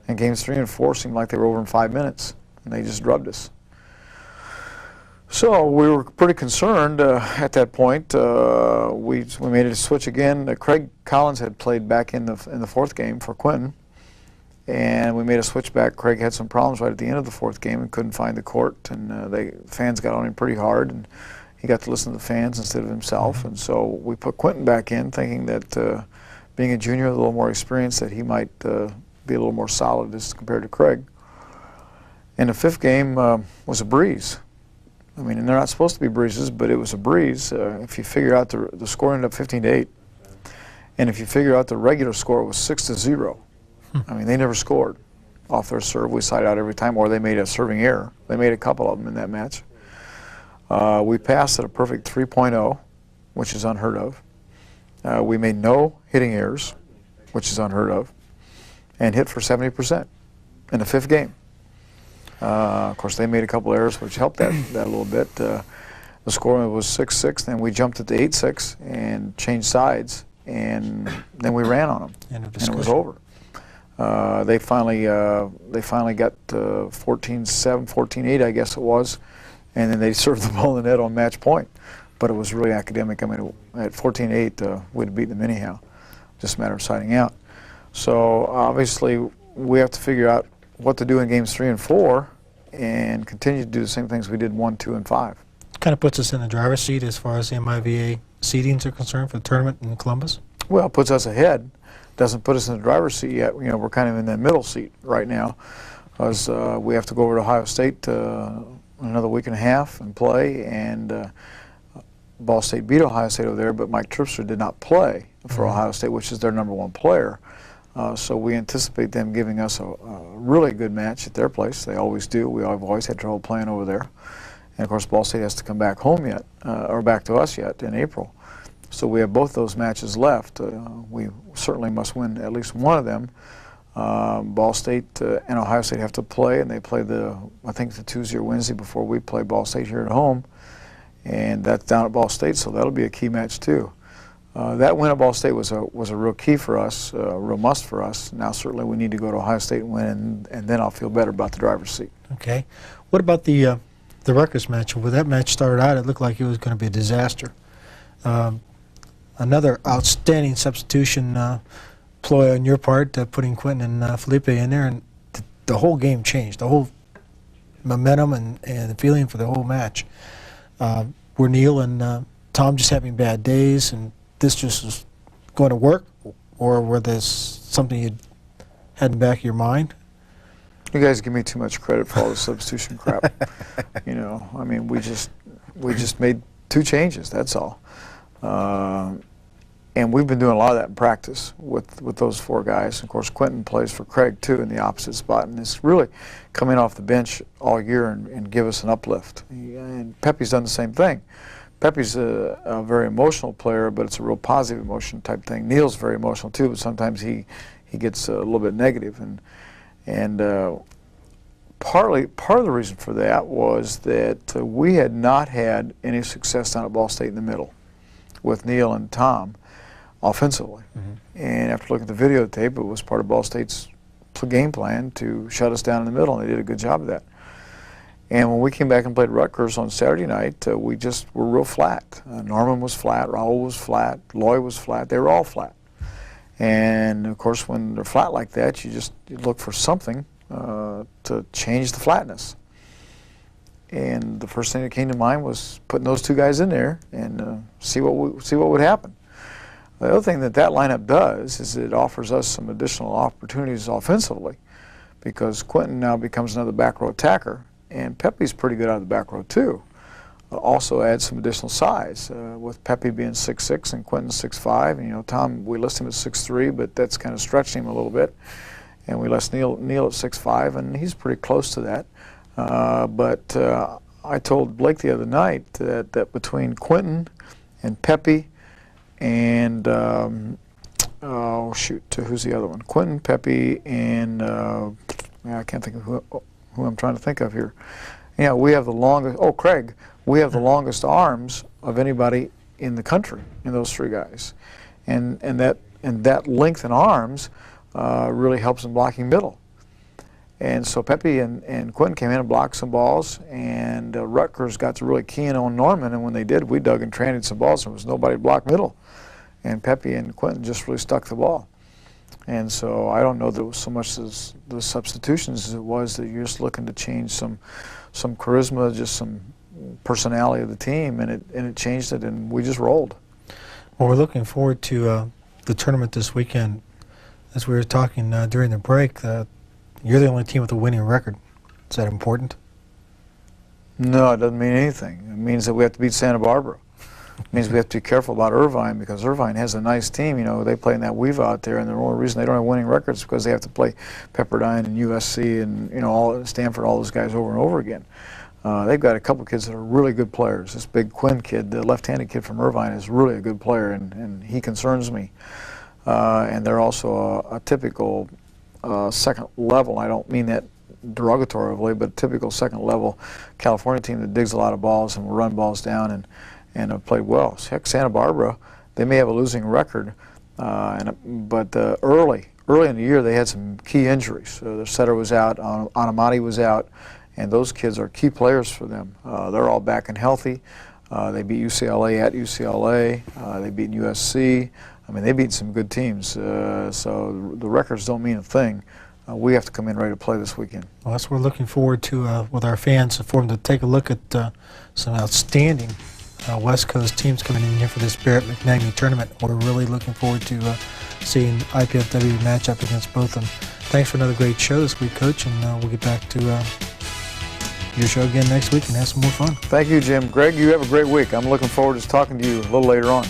and games 3 and 4 seemed like they were over in 5 minutes, and they just drubbed us. So we were pretty concerned at that point. We made a switch again. Craig Collins had played back in the fourth game for Quentin, and we made a switch back. Craig had some problems right at the end of the fourth game and couldn't find the court, and fans got on him pretty hard, and he got to listen to the fans instead of himself. And so we put Quentin back in, thinking that being a junior with a little more experience, that he might be a little more solid as compared to Craig. And the fifth game was a breeze. I mean, and they're not supposed to be breezes, but it was a breeze. If you figure out the score ended up 15-8, and if you figure out the regular score, it was 6-0. I mean, they never scored off their serve. We side out every time, or they made a serving error. They made a couple of them in that match. We passed at a perfect 3.0, which is unheard of. We made no hitting errors, which is unheard of, and hit for 70% in the fifth game. Of course, they made a couple errors, which helped that a little bit. The score was 6-6, then we jumped it to 8-6 and changed sides, and then we ran on them, and it was over. They finally got 14-7, 14-8, I guess it was, and then they served the ball in the net on match point. But it was really academic. I mean, at 14-8, we'd have beaten them anyhow. Just a matter of siding out. So obviously, we have to figure out what to do in games 3 and 4, and continue to do the same things we did 1, 2, and 5. Kind of puts us in the driver's seat as far as the MIVA seedings are concerned for the tournament in Columbus. Well, it puts us ahead. Doesn't put us in the driver's seat yet. You know, we're kind of in that middle seat right now, because we have to go over to Ohio State another week and a half and play, and Ball State beat Ohio State over there, but Mike Tripster did not play for Ohio State, which is their #1 player. So we anticipate them giving us a really good match at their place. They always do. We've always had trouble playing over there. And of course, Ball State has to come back home yet, or back to us yet in April. So we have both those matches left. We certainly must win at least one of them. Ball State and Ohio State have to play, and they play I think the Tuesday or Wednesday before we play Ball State here at home. And that's down at Ball State, so that'll be a key match too. That win at Ball State was a real key for us, a real must for us. Now certainly we need to go to Ohio State and win, and then I'll feel better about the driver's seat. Okay. What about the Rutgers match? When that match started out, it looked like it was going to be a disaster. Another outstanding substitution ploy on your part, putting Quentin and Felipe in there, and the whole game changed. The whole momentum and the feeling for the whole match. Were Neil and Tom just having bad days, and this just was going to work, or were this something you had in the back of your mind? You guys give me too much credit for all the substitution crap. You know, I mean, we just made 2 changes. That's all, and we've been doing a lot of that in practice with those 4 guys. Of course, Quentin plays for Craig too in the opposite spot, and it's really coming off the bench all year and give us an uplift. And Pepe's done the same thing. Pepe's a very emotional player, but it's a real positive emotion type thing. Neil's very emotional too, but sometimes he gets a little bit negative, and part of the reason for that was that we had not had any success down at Ball State in the middle with Neil and Tom offensively. And after looking at the videotape, it was part of Ball State's game plan to shut us down in the middle, and they did a good job of that. And when we came back and played Rutgers on Saturday night, we just were real flat. Norman was flat, Raul was flat, Loy was flat. They were all flat. And of course, when they're flat like that, you look for something to change the flatness. And the first thing that came to mind was putting those 2 guys in there and see what would happen. The other thing that lineup does is it offers us some additional opportunities offensively, because Quentin now becomes another back row attacker, and Pepe's pretty good out of the back row too. Also adds some additional size, with Pepe being 6'6" and Quentin 6'5". And, you know, Tom, we list him at 6'3", but that's kind of stretching him a little bit. And we list Neil at 6'5", and he's pretty close to that. But I told Blake the other night that between Quentin and Pepe and oh shoot, who's the other one? Quentin, Pepe, and I can't think of who I'm trying to think of here. Yeah, we have the longest. Oh, Craig. We have the longest arms of anybody in the country in those 3 guys, and that length in arms really helps in blocking middle. And so Pepe and Quentin came in and blocked some balls, and Rutgers got to really key in on Norman, and when they did, we dug and tranted some balls, and there was nobody to block middle. And Pepe and Quentin just really stuck the ball. And so I don't know that it was so much as the substitutions as it was that you're just looking to change some charisma, just some personality of the team, and it changed it, and we just rolled. Well, we're looking forward to the tournament this weekend. As we were talking during the break, you're the only team with a winning record. Is that important? No, it doesn't mean anything. It means that we have to beat Santa Barbara. It means we have to be careful about Irvine, because Irvine has a nice team. You know, they play in that weave out there, and the only reason they don't have winning records is because they have to play Pepperdine and USC and, you know, Stanford, all those guys over and over again. They've got a couple kids that are really good players. This big Quinn kid, the left-handed kid from Irvine, is really a good player, and he concerns me. And they're also a typical second level. I don't mean that derogatorily, but typical second-level California team that digs a lot of balls and will run balls down and have played well. Heck, Santa Barbara, they may have a losing record, but early in the year they had some key injuries. Their setter was out, Anamati was out, and those kids are key players for them. They're all back and healthy. They beat UCLA at UCLA. They beat USC. I mean, they beat some good teams. So the records don't mean a thing. We have to come in ready to play this weekend. Well, that's what we're looking forward to with our fans, for them to take a look at some outstanding West Coast teams coming in here for this Barrett McNagny tournament. We're really looking forward to seeing IPFW match up against both of them. Thanks for another great show this week, Coach, and we'll get back to your show again next week and have some more fun. Thank you, Jim. Greg, you have a great week. I'm looking forward to talking to you a little later on.